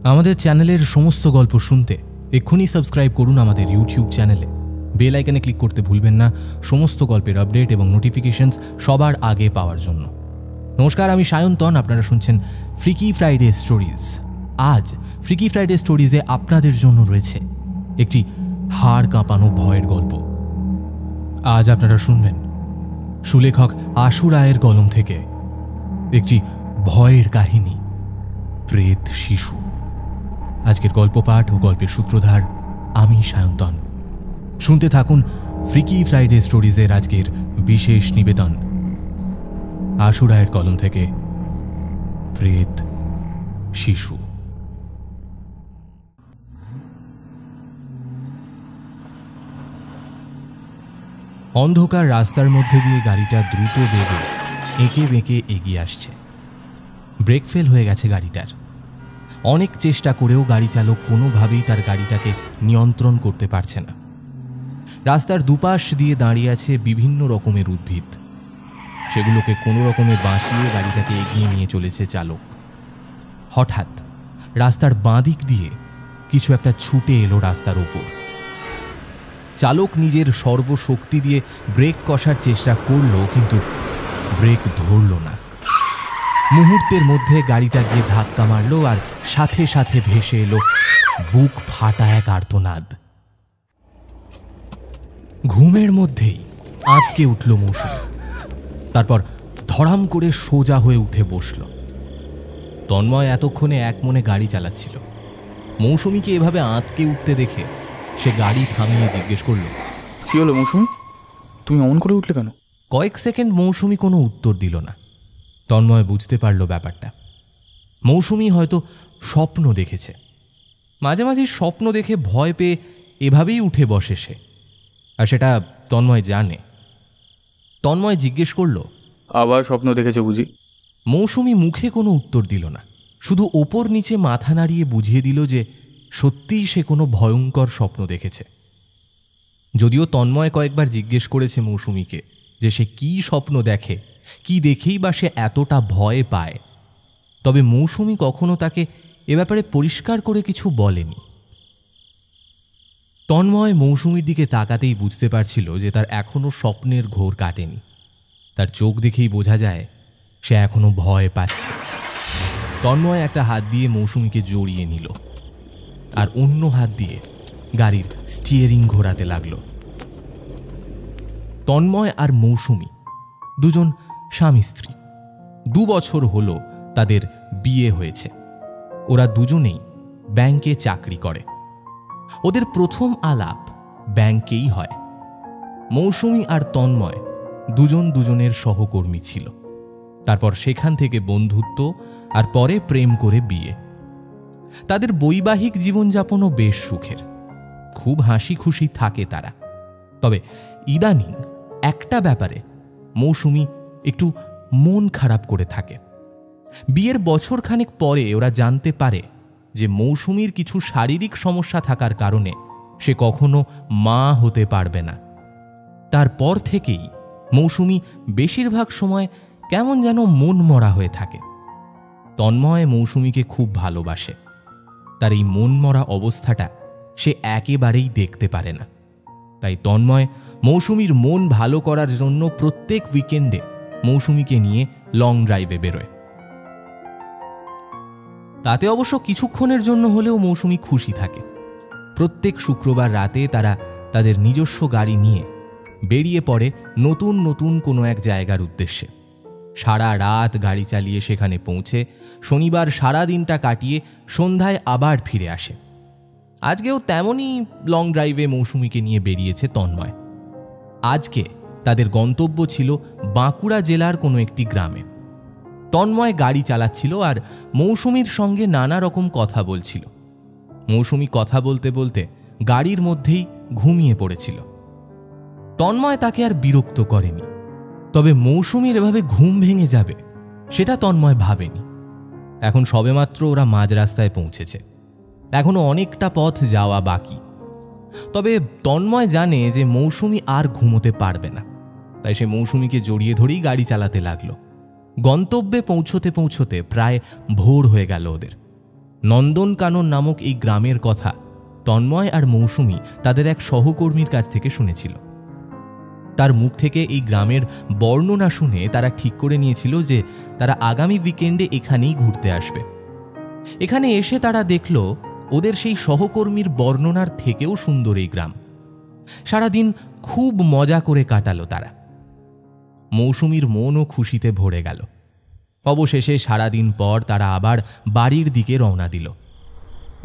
আমাদের চ্যানেলের সমস্ত গল্প শুনতে এক্ষুনি সাবস্ক্রাইব করুন আমাদের ইউটিউব চ্যানেলে। বেল আইকনে ক্লিক করতে ভুলবেন না সমস্ত গল্পের আপডেট এবং নোটিফিকেশনস সবার আগে পাওয়ার জন্য। নমস্কার, আমি সায়ন্তন। আপনারা শুনছেন ফ্রিকি ফ্রাইডে স্টোরিজ। আজ ফ্রিকি ফ্রাইডে স্টোরিজে আপনাদের জন্য রয়েছে একটি হাড় কাঁপানো ভয়ের গল্প। আজ আপনারা শুনবেন সুলেখক আশু রায়ের কলম থেকে একটি ভয়ের কাহিনী, প্রেত শিশু। আজকের গল্প পাঠ ও গল্পের সূত্রধার আমি সায়ন্তন। শুনতে থাকুন ফ্রিকি ফ্রাইডে স্টোরিজের আজকের বিশেষ নিবেদন, আশু রায়ের কলম থেকে প্রেত শিশু। অন্ধকার রাস্তার মধ্যে দিয়ে গাড়িটা দ্রুত বেগে এঁকে বেঁকে এগিয়ে আসছে। ব্রেক ফেল হয়ে গেছে গাড়িটার। অনেক চেষ্টা করেও গাড়ি চালক কোনোভাবেই তার গাড়িটাকে নিয়ন্ত্রণ করতে পারছে না। রাস্তার দুপাশ দিয়ে দাঁড়িয়ে আছে বিভিন্ন রকমের উদ্ভিদ। সেগুলোকে কোনো রকমে বাঁচিয়ে গাড়িটাকে এগিয়ে নিয়ে চলেছে চালক। হঠাৎ রাস্তার বাঁ দিক দিয়ে কিছু একটা ছুটে এলো রাস্তার ওপর। চালক নিজের সর্বশক্তি দিয়ে ব্রেক কষার চেষ্টা করল, কিন্তু ব্রেক ধরল না। মুহূর্তের মধ্যে গাড়িটা গিয়ে ধাক্কা মারল, আর সাথে সাথে ভেসে এলো বুক ফাটা এক আর্তনাদ। ঘুমের মধ্যেই আঁতকে উঠল মৌসুমী। তারপর ধড়াম করে সোজা হয়ে উঠে বসল। তন্ময় এতক্ষণে এক মনে গাড়ি চালাচ্ছিল। মৌসুমীকে এভাবে আঁতকে উঠতে দেখে সে গাড়ি থামিয়ে জিজ্ঞেস করল, কি হলো মৌসুমী, তুমি অমন করে উঠলে কেন? কয়েক সেকেন্ড মৌসুমী কোনো উত্তর দিল না। তন্ময় বুঝতে পারল ব্যাপারটা। মৌসুমী হয়তো স্বপ্ন দেখেছে। মাঝে মাঝে স্বপ্ন দেখে ভয় পেয়ে এভাবেই উঠে বসে সে, আর সেটা তন্ময় জানে। তন্ময় জিজ্ঞেস করল, আবার স্বপ্ন দেখেছো বুঝি? মৌসুমী মুখে কোনো উত্তর দিল না, শুধু ওপর নিচে মাথা নাড়িয়ে বুঝিয়ে দিল যে সত্যিই সে কোনো ভয়ঙ্কর স্বপ্ন দেখেছে। যদিও তন্ময় কয়েকবার জিজ্ঞেস করেছে মৌসুমীকে যে সে কী স্বপ্ন দেখে, কি দেখেই বা সে এতটা ভয় পায়, তবে মৌসুমী কখনো তাকে এ ব্যাপারে পরিষ্কার করে কিছু বলেনি। তন্ময় মৌসুমীর দিকে তাকাতেই বুঝতে পারছিল যে তার এখনও স্বপ্নের ঘোর কাটেনি। তার চোখ দেখেই বোঝা যায় সে এখনো ভয় পাচ্ছে। তন্ময় একটা হাত দিয়ে মৌসুমীকে জড়িয়ে নিল, আর অন্য হাত দিয়ে গাড়ির স্টিয়ারিং ঘোরাতে লাগল। তন্ময় আর মৌসুমী দুজন স্বামী স্ত্রী। 2 বছর হলো তাদের বিয়ে হয়েছে। ওরা দুজনেই ব্যাংকে চাকরি করে। ওদের প্রথম আলাপ ব্যাংকেই হয়। মৌসুমী আর তন্ময় দুজন দুজনের সহকর্মী ছিল। তারপর সেখান থেকে বন্ধুত্ব, আর পরে প্রেম করে বিয়ে। তাদের বৈবাহিক জীবনযাপনও বেশ সুখের। খুব হাসি খুশি থাকে তারা। তবে ইদানিং একটা ব্যাপারে মৌসুমী একটু মন খারাপ করে থাকে। বিয়ের বছরখানেক পরে ওরা জানতে পারে যে মৌসুমীর কিছু শারীরিক সমস্যা থাকার কারণে সে কখনো মা হতে পারবে না। তারপর থেকেই মৌসুমী বেশিরভাগ সময় কেমন যেন মন মরা হয়ে থাকে। তন্ময় মৌসুমীকে খুব ভালোবাসে। তার এই মন মরা অবস্থাটা সে একেবারেই দেখতে পারে না। তাই তন্ময় মৌসুমীর মন ভালো করার জন্য প্রত্যেক উইকেন্ডে মৌসুমীকে নিয়ে লং ড্রাইভে বেরোয়। তাতে অবশ্য কিছুক্ষণের জন্য হলেও মৌসুমী খুশি থাকে। প্রত্যেক শুক্রবার রাতে তারা তাদের নিজস্ব গাড়ি নিয়ে বেরিয়ে পড়ে নতুন নতুন কোনো এক জায়গার উদ্দেশ্যে। সারা রাত গাড়ি চালিয়ে সেখানে পৌঁছে শনিবার সারা দিনটা কাটিয়ে সন্ধ্যায় আবার ফিরে আসে। আজকেও তেমনই লং ড্রাইভে মৌসুমীকে নিয়ে বেরিয়েছে তন্ময়। আজকে তাদের গন্তব্য ছিল বাঁকুড়া জেলার কোনো একটি গ্রামে। তন্ময় গাড়ি চালাচ্ছিল আর মৌসুমীর সঙ্গে নানা রকম কথা বলছিল। মৌসুমী কথা বলতে বলতে গাড়ির মধ্যেই ঘুমিয়ে পড়েছিল। তন্ময় তাকে আর বিরক্ত করেনি। তবে মৌসুমীর এভাবে ঘুম ভেঙে যাবে সেটা তন্ময় ভাবেনি। এখন সবেমাত্র ওরা মাঝ রাস্তায় পৌঁছেছে। এখনো অনেকটা পথ যাওয়া বাকি। তবে তন্ময় জানে যে মৌসুমী আর ঘুমোতে পারবে না, তাই সে মৌসুমীকে জড়িয়ে ধরেই গাড়ি চালাতে লাগলো। গন্তব্যে পৌঁছতে পৌঁছতে প্রায় ভোর হয়ে গেল ওদের। নন্দনকানন নামক এই গ্রামের কথা তন্ময় আর মৌসুমী তাদের এক সহকর্মীর কাছ থেকে শুনেছিল। তার মুখ থেকে এই গ্রামের বর্ণনা শুনে তারা ঠিক করে নিয়েছিল যে তারা আগামী উইকেন্ডে এখানেই ঘুরতে আসবে। এখানে এসে তারা দেখল ওদের সেই সহকর্মীর বর্ণনার থেকেও সুন্দর এই গ্রাম। সারাদিন খুব মজা করে কাটালো তারা। মৌসুমীর মনও খুশিতে ভরে গেল। অবশেষে সারাদিন পর তারা আবার বাড়ির দিকে রওনা দিল।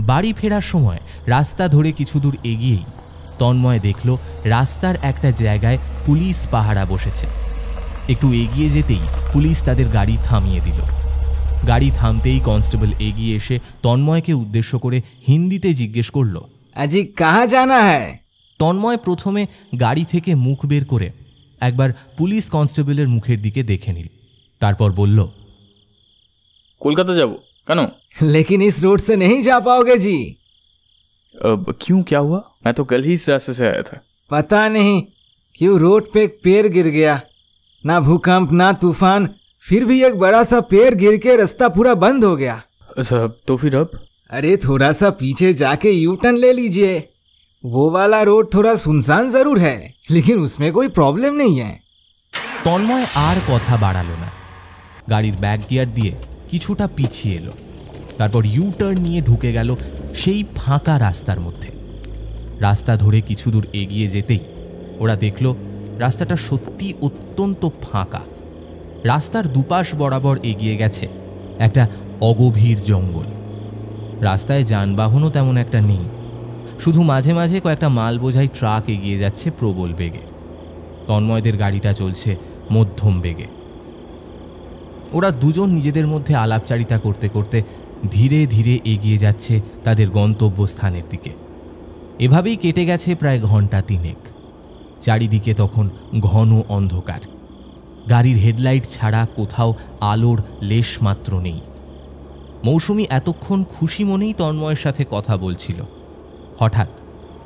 বাড়ি ফেরার সময় রাস্তা ধরে কিছু দূর এগিয়েই তন্ময় দেখল রাস্তার একটা জায়গায় পুলিশ পাহারা বসেছে। একটু এগিয়ে যেতেই পুলিশ তাদের গাড়ি থামিয়ে দিল। গাড়ি থামতেই কনস্টেবল এগিয়ে এসে তন্ময়কে উদ্দেশ্য করে হিন্দিতে জিজ্ঞেস করল, अजी कहाँ जाना है? তন্ময় প্রথমে গাড়ি থেকে মুখ বের করে একবার পুলিশ কনস্টেবলের মুখের দিকে দেখে নিল। তারপর বলল, কলকাতা যাব কেন? लेकिन इस रोड से नहीं जा पाओगे जी। क्यों, क्या हुआ? मैं तो कल ही इस रास्ते से आया था। पता नहीं क्यों रोड पे एक पेड़ गिर गया। ना भूकंप ना तूफान, फिर भी एक बड़ा सा पेड़ गिर के रास्ता पूरा बंद हो गया। अच्छा, तो फिर अब? अरे थोड़ा सा पीछे जाके यू टर्न ले लीजिए। वो वाला रोड थोड़ा सुनसान जरूर है, लेकिन उसमें कोई प्रॉब्लम नहीं है। তন্ময় আর কথা বাড়ালো না। গাড়ির ব্যাক গিয়ার দিয়ে কিছুটা পিছিয়ে এলো। তারপর ইউ টার্ন নিয়ে ঢুকে গেল সেই ফাঁকা রাস্তার মধ্যে। রাস্তা ধরে কিছু দূর এগিয়ে যেতেই ওরা দেখল রাস্তাটা সত্যি অত্যন্ত ফাঁকা। রাস্তার দুপাশ বরাবর এগিয়ে গেছে একটা অগভীর জঙ্গল। রাস্তায় যানবাহনও তেমন একটা নেই, শুধু মাঝে মাঝে কয়েকটা মাল বোঝাই ট্রাক এগিয়ে যাচ্ছে প্রবল বেগে। তন্ময়দের গাড়িটা চলছে মধ্যম বেগে। ওরা দুজন নিজেদের মধ্যে আলাপচারিতা করতে করতে ধীরে ধীরে এগিয়ে যাচ্ছে তাদের গন্তব্যস্থানের দিকে। এভাবেই কেটে গেছে প্রায় ঘন্টা 3। চারিদিকে তখন ঘন অন্ধকার। গাড়ির হেডলাইট ছাড়া কোথাও আলোর লেশ মাত্র নেই। মৌসুমী এতক্ষণ খুশি মনেই তন্ময়ের সাথে কথা বলছিল। হঠাৎ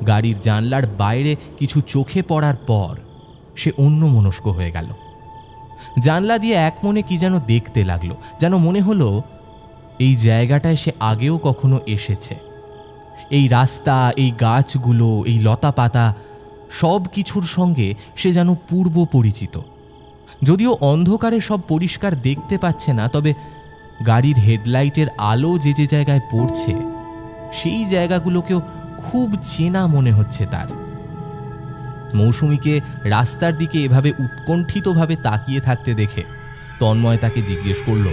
গাড়ির জানলার বাইরে কিছু চোখে পড়ার পর সে অন্যমনস্ক হয়ে গেল। জানলা দিয়ে এক মনে কি যেন দেখতে লাগলো, যেন মনে হলো এই জায়গাটায় সে আগেও কখনো এসেছে। এই রাস্তা, এই গাছগুলো, এই লতা পাতা সব কিছুর সঙ্গে সে যেন পূর্ব পরিচিত। যদিও অন্ধকারে সব পরিষ্কার দেখতে পাচ্ছে না, তবে গাড়ির হেডলাইটের আলো যে যে জায়গায় পড়ছে সেই জায়গাগুলোকেও খুব চেনা মনে হচ্ছে তার। মৌসুমীকে রাস্তার দিকে এভাবে উৎকণ্ঠিতভাবে তাকিয়ে থাকতে দেখে তন্ময় তাকে জিজ্ঞেস করল,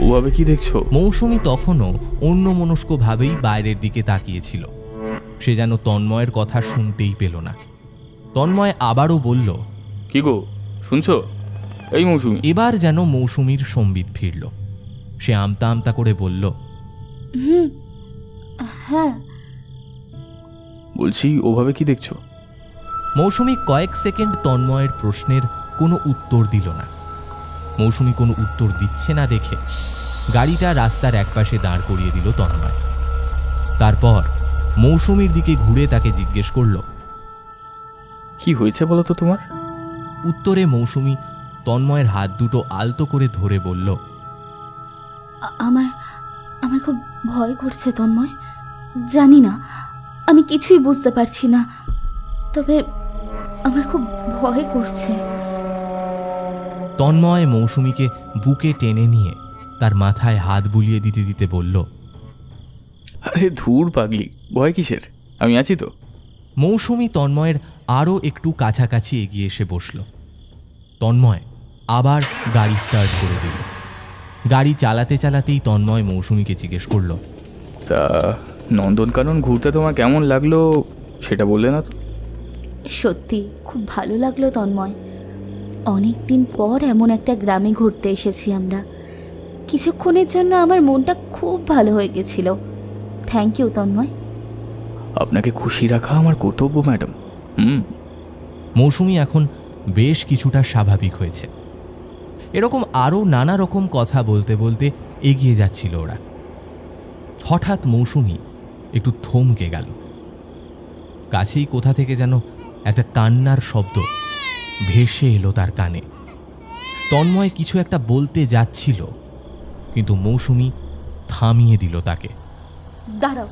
ওভাবে কি দেখছো? মৌসুমী তখনও অন্যমনস্কভাবেই বাইরের দিকে তাকিয়েছিল। সে যেন তন্ময়ের কথা শুনতেই পেল না। তন্ময় আবারও বলল, কি গো, শুনছো? এই মৌসুমী। এবার যেন মৌসুমীর সম্বিত ফিরল। সে আমতা আমতা করে বলল, হ্যাঁ। বলছি, ওভাবে কি দেখছো? মৌসুমী কয়েক সেকেন্ড তন্ময়ের প্রশ্নের কোনো উত্তর দিল না। মৌসুমী কোনো উত্তর দিচ্ছে না দেখে গাড়িটা রাস্তার একপাশে দাঁড় করিয়ে দিল তন্ময়। তারপর মৌসুমীর দিকে ঘুরে তাকে জিজ্ঞেস করল, কি হয়েছে বলো তো তোমার? উত্তরে মৌসুমী তন্ময়ের হাত দুটো আলতো করে ধরে বলল, আমার আমার খুব ভয় করছে তন্ময়। জানি না, আমি কিছুই বুঝতে পারছি না, তবে আমার খুব ভয় করছে। তন্ময় মৌসুমীকে বুকে টেনে নিয়ে তার মাথায় হাত বুলিয়ে দিতে দিতে বলল, আরে ধুর পাগলি, ভয় কিসের? আমি আছি তো। মৌসুমী তন্ময়ের আরও একটু কাছাকাছি এগিয়ে এসে বসল। তন্ময় আবার গাড়ি স্টার্ট করে দিল। গাড়ি চালাতে চালাতেই তন্ময় মৌসুমীকে জিজ্ঞেস করল, তা নন্দনকানন ঘুরতে তোমার কেমন লাগলো সেটা বললে না তো? সত্যি খুব ভালো লাগলো তন্ময়। অনেক দিন পর এমন একটা গ্রামে ঘুরতে এসেছি আমরা। কিছুক্ষণের জন্য আমার মনটা খুব ভালো হয়ে গেছিল। Thank you Tanmay. আপনাকে খুশি রাখা আমার কর্তব্য ম্যাডাম। মৌসুমী এখন বেশ কিছুটা স্বাভাবিক হয়েছে। এরকম আরও নানা রকম কথা বলতে বলতে এগিয়ে যাচ্ছিল ওরা। হঠাৎ মৌসুমী একটু থমকে গেল। কাছেই কোথা থেকে যেন একটা কান্নার শব্দ ভেসে এলো তার কানে। তন্ময় কিছু একটা বলতে যাচ্ছিল, কিন্তু মৌসুমী থামিয়ে দিল তাকে। দাঁড়াও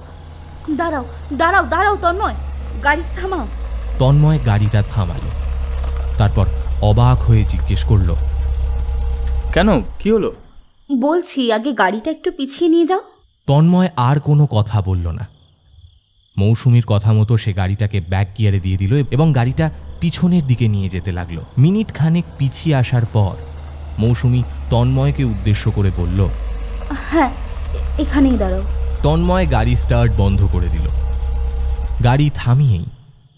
দাঁড়াও দাঁড়াও দাঁড়াও তন্ময়, গাড়ি থামাও। তন্ময় গাড়িটা থামালো। তারপর অবাক হয়ে জিজ্ঞেস করলো, কেন, কি হলো? বলছি আগে গাড়িটা একটু পিছিয়ে নিয়ে যাও। তন্ময় আর কোনো কথা বলল না। মৌসুমীর কথা মতো সে গাড়িটাকে ব্যাক গিয়ারে দিয়ে দিল এবং গাড়িটা পিছনের দিকে নিয়ে যেতে লাগলো। মিনিট খানেক পিছিয়ে আসার পর মৌসুমী তন্ময়কে উদ্দেশ্য করে বলল, হ্যাঁ এখানেই দাঁড়াও। তন্ময় গাড়ি স্টার্ট বন্ধ করে দিল। গাড়ি থামিয়েই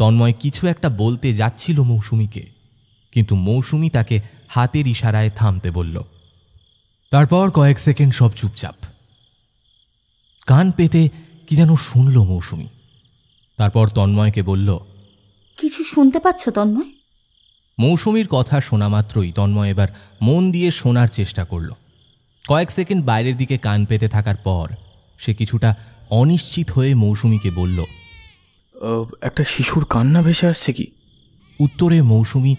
তন্ময় কিছু একটা বলতে যাচ্ছিল মৌসুমীকে, কিন্তু মৌসুমী তাকে হাতের ইশারায় থামতে বলল। তারপর কয়েক সেকেন্ড সব চুপচাপ। কান পেতে কি যেন শুনল মৌসুমী। তারপর তন্ময়কে বলল, কিছু শুনতে পাচ্ছ তন্ময়? মৌসুমীর কথা শোনা মাত্রই তন্ময় এবার মন দিয়ে শোনার চেষ্টা করল। কয়েক সেকেন্ড বাইরের দিকে কান পেতে থাকার পর সে কিছুটা অনিশ্চিত হয়ে মৌসুমীকে বলল, একটা শিশুর কান্না ভেসে আসছে কি? উত্তরে মৌসুমী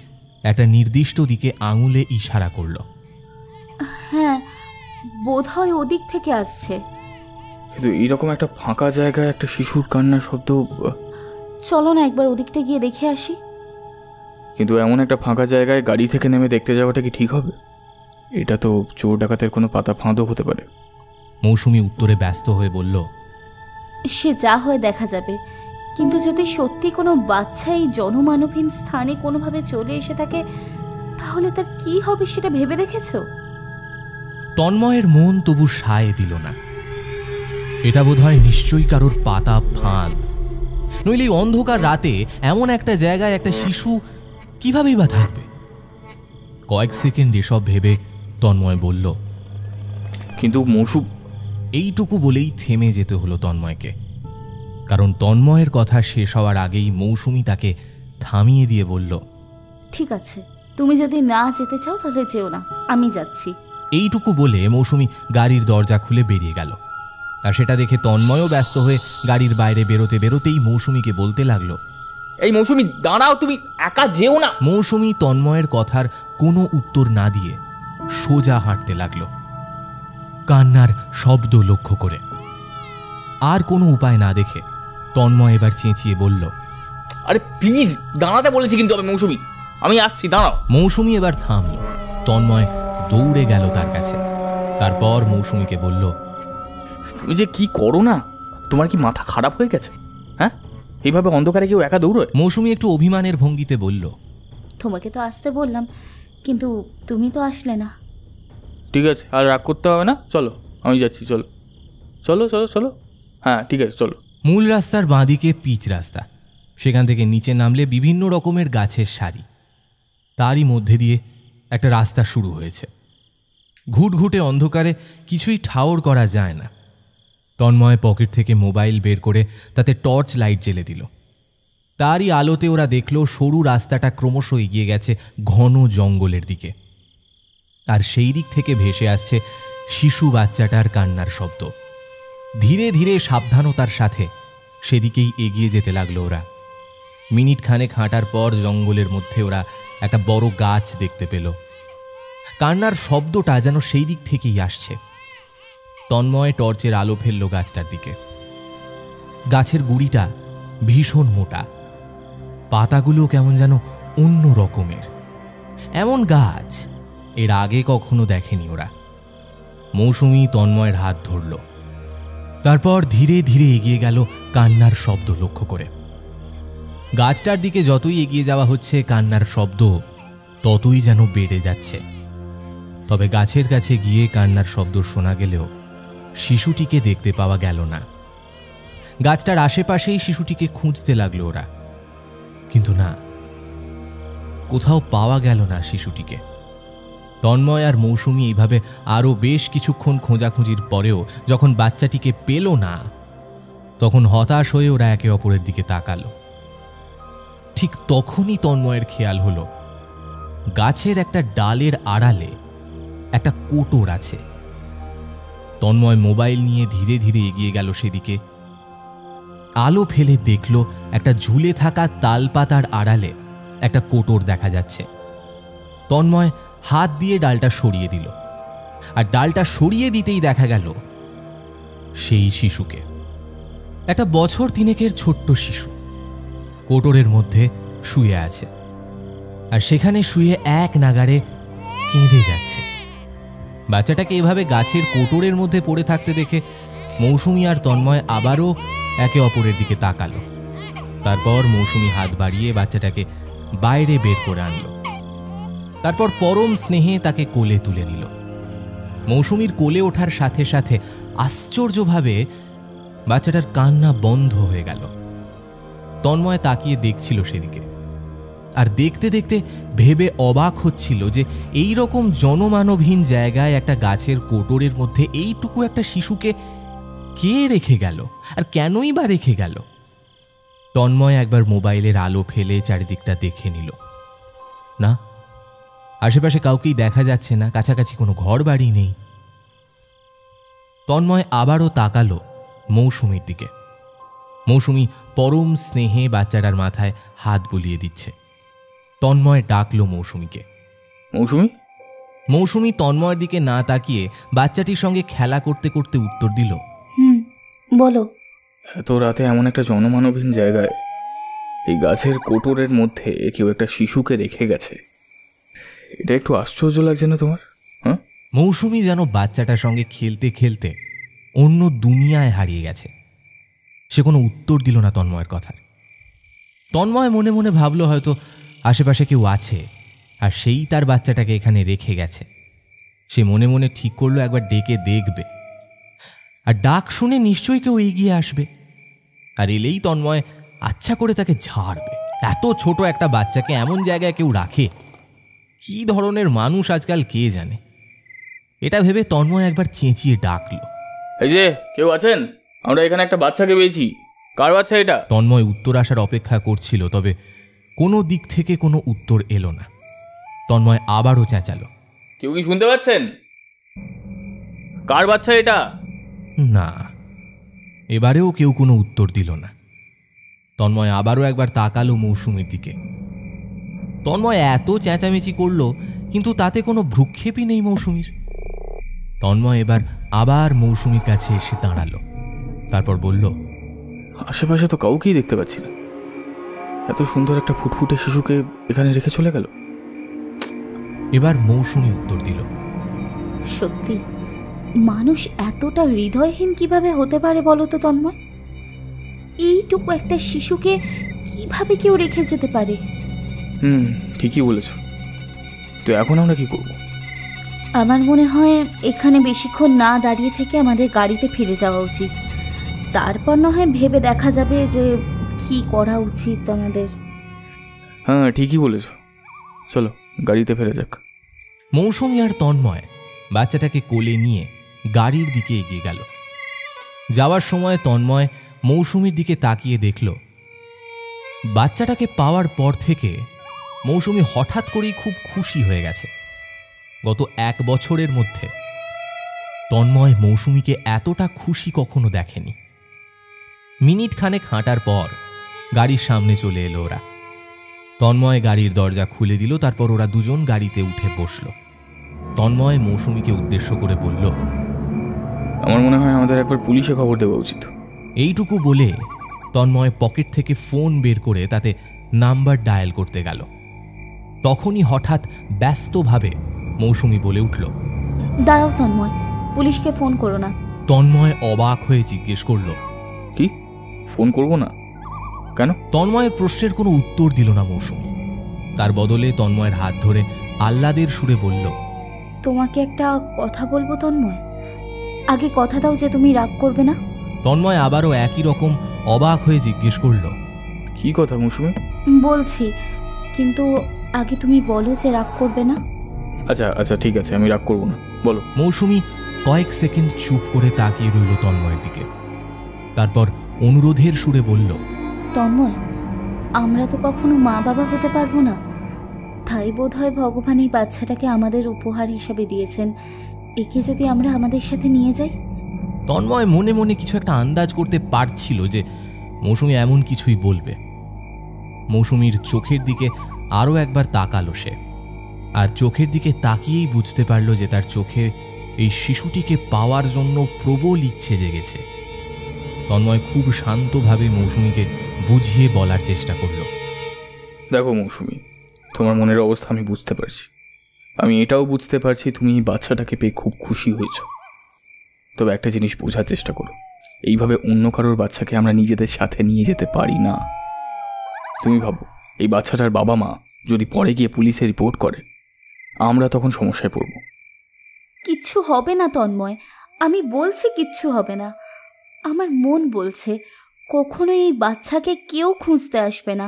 একটা নির্দিষ্ট দিকে আঙুলে ইশারা করল। হ্যাঁ বোধহয় ওদিক থেকে আসছে। কিন্তু এইরকম একটা ফাঁকা জায়গায় একটা শিশুর কান্নার শব্দ। চলো না একবার ওদিকটা গিয়ে দেখে আসি। কিন্তু এমন একটা ফাঁকা জায়গায় গাড়ি থেকে নেমে দেখতে যাওয়াটা কি ঠিক হবে? এটা তো চোর ডাকাতের কোনো পাতা ফাঁদও হতে পারে। মৌসুমী উত্তরে ব্যস্ত হয়ে বলল, সে যা হয় দেখা যাবে, কিন্তু যদি সত্যি কোনো বাচ্চা এই জনমানবহীন স্থানে কোনোভাবে চলে এসে থাকে তাহলে তার কি হবে সেটা ভেবে দেখেছো? তন্ময়ের মন তবু সায় দিল না। এটা বোধহয় নিশ্চয়ই কারোর পাতা ফাঁদ, নইলে অন্ধকার রাতে এমন একটা জায়গায় একটা শিশু কিভাবেই বা থাকবে। কয়েক সেকেন্ড এসব ভেবে তন্ময় বলল, কিন্তু মৌসুম। এইটুকু বলেই থেমে যেতে হলো তন্ময়কে, কারণ তন্ময়ের কথা শেষ হওয়ার আগেই মৌসুমী তাকে থামিয়ে দিয়ে বলল, ঠিক আছে, তুমি যদি না যেতে চাও তাহলে যেও না, আমি যাচ্ছি। এইটুকু বলে মৌসুমী গাড়ির দরজা খুলে বেরিয়ে গেল। আর সেটা দেখে তন্ময়ও ব্যস্ত হয়ে গাড়ির বাইরে বেরোতে বেরোতেই মৌসুমীকে বলতে লাগলো, এই মৌসুমী দাঁড়াও, তুমি একা যেও না। মৌসুমী তন্ময়ের কথার কোনো উত্তর না দিয়ে সোজা হাঁটতে লাগলো, কান্নার শব্দ লক্ষ্য করে। আর কোনো উপায় না দেখে তন্ময় এবার চেঁচিয়ে বলল, আরে প্লিজ দাঁড়াতে বলেছি কিন্তু আমি। মৌসুমী আমি আসছি, দাঁড়াও। মৌসুমী এবার থামল। তন্ময় দৌড়ে গেল তার কাছে। তারপর মৌসুমীকে বলল, তুমি যে কি করো না, তোমার কি মাথা খারাপ হয়ে গেছে? হ্যাঁ, এইভাবে অন্ধকারে কেউ একা দৌড়োয়? মৌসুমী একটু অভিমানের ভঙ্গিতে বলল, তোমাকে তো আসতে বললাম, কিন্তু তুমি তো আসলে না। ঠিক আছে, আর রাগ করতে হবে না, চলো আমি যাচ্ছি, চলো চলো চলো চলো। হ্যাঁ ঠিক আছে, চলো। মূল রাস্তার বাঁদিকে পিচ রাস্তা। সেখান থেকে নিচে নামলে বিভিন্ন রকমের গাছের সারি। তারই মধ্যে দিয়ে একটা রাস্তা শুরু হয়েছে। ঘুটঘুটে অন্ধকারে কিছুই ঠাউর করা যায় না। তন্ময় পকেট থেকে মোবাইল বের করে তাতে টর্চ লাইট জ্বেলে দিল। তারই আলোতে ওরা দেখল সরু রাস্তাটা ক্রমশ এগিয়ে গেছে ঘন জঙ্গলের দিকে। আর সেই দিক থেকে ভেসে আসছে শিশু বাচ্চাটার কান্নার শব্দ। ধীরে ধীরে সাবধানতার সাথে সেদিকেই এগিয়ে যেতে লাগলো ওরা। মিনিট খানেক হাঁটার পর জঙ্গলের মধ্যে ওরা একটা বড় গাছ দেখতে পেল। কান্নার শব্দটা যেন সেই দিক থেকেই আসছে। তন্ময় টর্চের আলো ফেলল গাছটার দিকে। গাছের গুড়িটা ভীষণ মোটা, পাতাগুলো কেমন যেন অন্য রকমের। এমন গাছ এর আগে কখনো দেখেনি ওরা। মৌসুমী তন্ময়ের হাত ধরল। তারপর ধীরে ধীরে এগিয়ে গেল কান্নার শব্দ লক্ষ্য করে। গাছটার দিকে যতই এগিয়ে যাওয়া হচ্ছে কান্নার শব্দ ততই যেন বেড়ে যাচ্ছে। তবে গাছের কাছে গিয়ে কান্নার শব্দ শোনা গেলেও শিশুটিকে দেখতে পাওয়া গেল না। গাছটার আশেপাশেই শিশুটিকে খুঁজতে লাগলো ওরা, কিন্তু না, কোথাও পাওয়া গেল না শিশুটিকে। তন্ময় আর মৌসুমী এইভাবে আরও বেশ কিছুক্ষণ খোঁজাখুঁজির পরেও যখন বাচ্চাটিকে পেল না, তখন হতাশ হয়ে ওরা একে অপরের দিকে তাকালো। ঠিক তখনই তন্ময়ের খেয়াল হলো গাছের একটা ডালের আড়ালে একটা কোটর আছে। তন্ময় মোবাইল নিয়ে ধীরে ধীরে এগিয়ে গেল সেদিকে। আলো ফেলে দেখল একটা ঝুলে থাকা তালপাতার আড়ালে একটা কোটর দেখা যাচ্ছে। তন্ময় হাত দিয়ে ডালটা সরিয়ে দিল, আর ডালটা সরিয়ে দিতেই দেখা গেল সেই শিশুকে। একটা বছর তিনেকের ছোট্ট শিশু কোটরের মধ্যে শুয়ে আছে, আর সেখানে শুয়ে এক নাগাড়ে কেঁদে যাচ্ছে। বাচ্চাটাকে এভাবে গাছের কোটরের মধ্যে পড়ে থাকতে দেখে মৌসুমী আর তন্ময় আবারও একে অপরের দিকে তাকালো। তারপর মৌসুমী হাত বাড়িয়ে বাচ্চাটাকে বাইরে বের করে আনলো। তারপর পরম স্নেহে তাকে কোলে তুলে নিল। মৌসুমীর কোলে ওঠার সাথে সাথে আশ্চর্যভাবে বাচ্চাটার কান্না বন্ধ হয়ে গেল। তন্ময় তাকিয়ে দেখছিল সেদিকে, আর দেখতে দেখতে ভেবে অবাক হচ্ছিল যে এই রকম জনমানবহীন জায়গায় একটা গাছের কোটরের মধ্যে এইটুকু একটা শিশুকে কে রেখে গেল, আর কেনই বা রেখে গেল। তন্ময় একবার মোবাইলের আলো ফেলে চারিদিকটা দেখে নিল। না, আশেপাশে কাউকেই দেখা যাচ্ছে না, কাছাকাছি কোনো ঘর বাড়ি নেই। তন্ময় আবারও তাকালো মৌসুমীর দিকে। মৌসুমী পরম স্নেহে বাচ্চাটার মাথায় হাত বুলিয়ে দিচ্ছে। তন্ময় ডাকলো মৌসুমীকে। মৌসুমী? মৌসুমী তন্ময়ের দিকে না তাকিয়ে বাচ্চাটির সঙ্গে খেলা করতে করতে উত্তর দিল, বলো। এত রাতে এমন একটা জনমানবহীন জায়গায় এই গাছের কোটরের মধ্যে কেউ একটা শিশুকে রেখে গেছে, এটা একটু আশ্চর্য লাগছে না তোমার? হ্যাঁ, মৌসুমী যেন বাচ্চাটার সঙ্গে খেলতে খেলতে অন্য দুনিয়ায় হারিয়ে গেছে। সে কোনো উত্তর দিল না তন্ময়ের কথার। তন্ময় মনে মনে ভাবলো হয়তো আশেপাশে কেউ আছে, আর সেই তার বাচ্চাটাকে এখানে রেখে গেছে। সে মনে মনে ঠিক করলো একবার ডেকে দেখবে, আর ডাক শুনে নিশ্চয়ই কেউ এগিয়ে আসবে, আর এলেই তন্ময় আচ্ছা করে তাকে ঝাড়বে। এত ছোট একটা বাচ্চাকে এমন জায়গায় কেউ রাখে? কি ধরনের মানুষ আজকাল কে জানে। এটা ভেবে তন্ময় একবার চেঁচিয়ে ডাকলো, এই যে কেউ আছেন? আমরা এখানে একটা বাচ্চাকে পেয়েছি। কার বাচ্চা এটা? তন্ময় উত্তর আসার অপেক্ষা করছিল, তবে কোনো দিক থেকে কোনো উত্তর এলো না। তন্ময় আবারও চেঁচালো, কেউ কি শুনতে পাচ্ছেন? কার বাচ্চা এটা? না, এবারেও কেউ কোনো উত্তর দিল না। তন্ময় আবারও একবার তাকালো মৌসুমীর দিকে। তন্ময় এত চেঁচামেচি করলো, কিন্তু তাতে কোনো ভ্রুক্ষেপই নেই মৌসুমীর। তন্ময় এবার আবার মৌসুমীর কাছে এসে দাঁড়ালো। তারপর বলল, আশেপাশে তো কাউকেই দেখতে পাচ্ছি না। এত সুন্দর একটা ফুটফুটে শিশুকে এখানে রেখে চলে গেল। এবার মৌসুমী উত্তর দিল, সত্যি, মানুষ এতটা হৃদয়হীন কিভাবে হতে পারে বলো তো তন্ময়? এইটুকু একটা শিশুকে কিভাবে কেউ রেখে যেতে পারে? ঠিকই বলেছ। তো এখন আমরা কি করব? আমার মনে হয় এখানে বেশিক্ষণ না দাঁড়িয়ে থেকে আমাদের গাড়িতে ফিরে যাওয়া উচিত। তারপর না হয় ভেবে দেখা যাবে যে কি করা উচিত আমাদের। হ্যাঁ, ঠিকই বলেছ, চলো গাড়িতে ফিরে যাক। মৌসুমী আর তন্ময় বাচ্চাটাকে কোলে নিয়ে গাড়ির দিকে এগিয়ে গেল। যাওয়ার সময় তন্ময় মৌসুমীর দিকে তাকিয়ে দেখল, বাচ্চাটাকে পাওয়ার পর থেকে মৌসুমী হঠাৎ করেই খুব খুশি হয়ে গেছে। গত 1 বছরের মধ্যে তন্ময় মৌসুমীকে এতটা খুশি কখনো দেখেনি। মিনিট খানেক হাঁটার পর গাড়ির সামনে চলে এলো ওরা। তন্ময় গাড়ির দরজা খুলে দিল। তারপর ওরা দুজন গাড়িতে উঠে বসল। তন্ময় মৌসুমীকে উদ্দেশ্য করে বলল, আমার মনে হয় আমাদের একবার পুলিশে খবর দেওয়া উচিত। এইটুকু বলে তন্ময় পকেট থেকে ফোন বের করে তাতে নাম্বার ডায়াল করতে গেল। তখনই হঠাৎ ব্যস্তভাবে মৌসুমী বলে উঠল, দাঁড়াও তন্ময়, পুলিশকে ফোন করো না। তন্ময় অবাক হয়ে জিজ্ঞেস করল, কি? ফোন করব না কেন? তন্ময়ের প্রশ্নের কোনো উত্তর দিল না মৌসুমী। তার বদলে তন্ময়ের হাত ধরে আহ্লাদের সুরে বলল, তোমাকে একটা কথা বলবো তন্ময়। আগে কথা দাও যে তুমি রাগ করবে না। তন্ময় আবারও একই রকম অবাক হয়ে জিজ্ঞেস করল, কি কথা মৌসুমী? বলছি, কিন্তু আগে তুমি বলো যে রাগ করবে না। আচ্ছা আচ্ছা, ঠিক আছে, আমি রাগ করব না, বলো। মৌসুমী কয়েক সেকেন্ড চুপ করে তাকিয়ে রইল তন্ময়ের দিকে। তারপর অনুরোধের সুরে বলল, তন্ময়, আমরা তো কখনো মা বাবা হতে পারবো না, তাই বোধ হয় ভগবান এই বাচ্চাটাকে আমাদের উপহার হিসাবে দিয়েছেন। একে যদি আমরা আমাদের সাথে নিয়ে যাই। তন্ময় মনে মনে কিছু একটা আন্দাজ করতে পারছিল যে মৌসুমী এমন কিছুই বলবে। মৌসুমীর চোখের দিকে আরও একবার তাকালো সে, আর চোখের দিকে তাকিয়েই বুঝতে পারল যে তার চোখে এই শিশুটিকে পাওয়ার জন্য প্রবল ইচ্ছে জেগেছে। তন্ময় খুব শান্তভাবে মৌসুমীকে বুঝিয়ে বলার চেষ্টা করল। দেখো মৌসুমী, তোমার মনের অবস্থা আমি বুঝতে পারছি। আমি এটাও বুঝতে পারছি তুমি এই বাচ্চাটাকে পেয়ে খুব খুশি হয়েছ। তবে একটা জিনিস বোঝার চেষ্টা করো, এইভাবে অন্য কারোর বাচ্চাকে আমরা নিজেদের সাথে নিয়ে যেতে পারি না। তুমি ভাবো, এই বাচ্চাটার বাবা মা যদি পরে গিয়ে পুলিশে রিপোর্ট করে, আমরা তখন সমস্যায় পড়ব। কিচ্ছু হবে না তন্ময়, আমি বলছি কিচ্ছু হবে না। আমার মন বলছে কখনো এই বাচ্চাকে কেউ খুঁজতে আসবে না,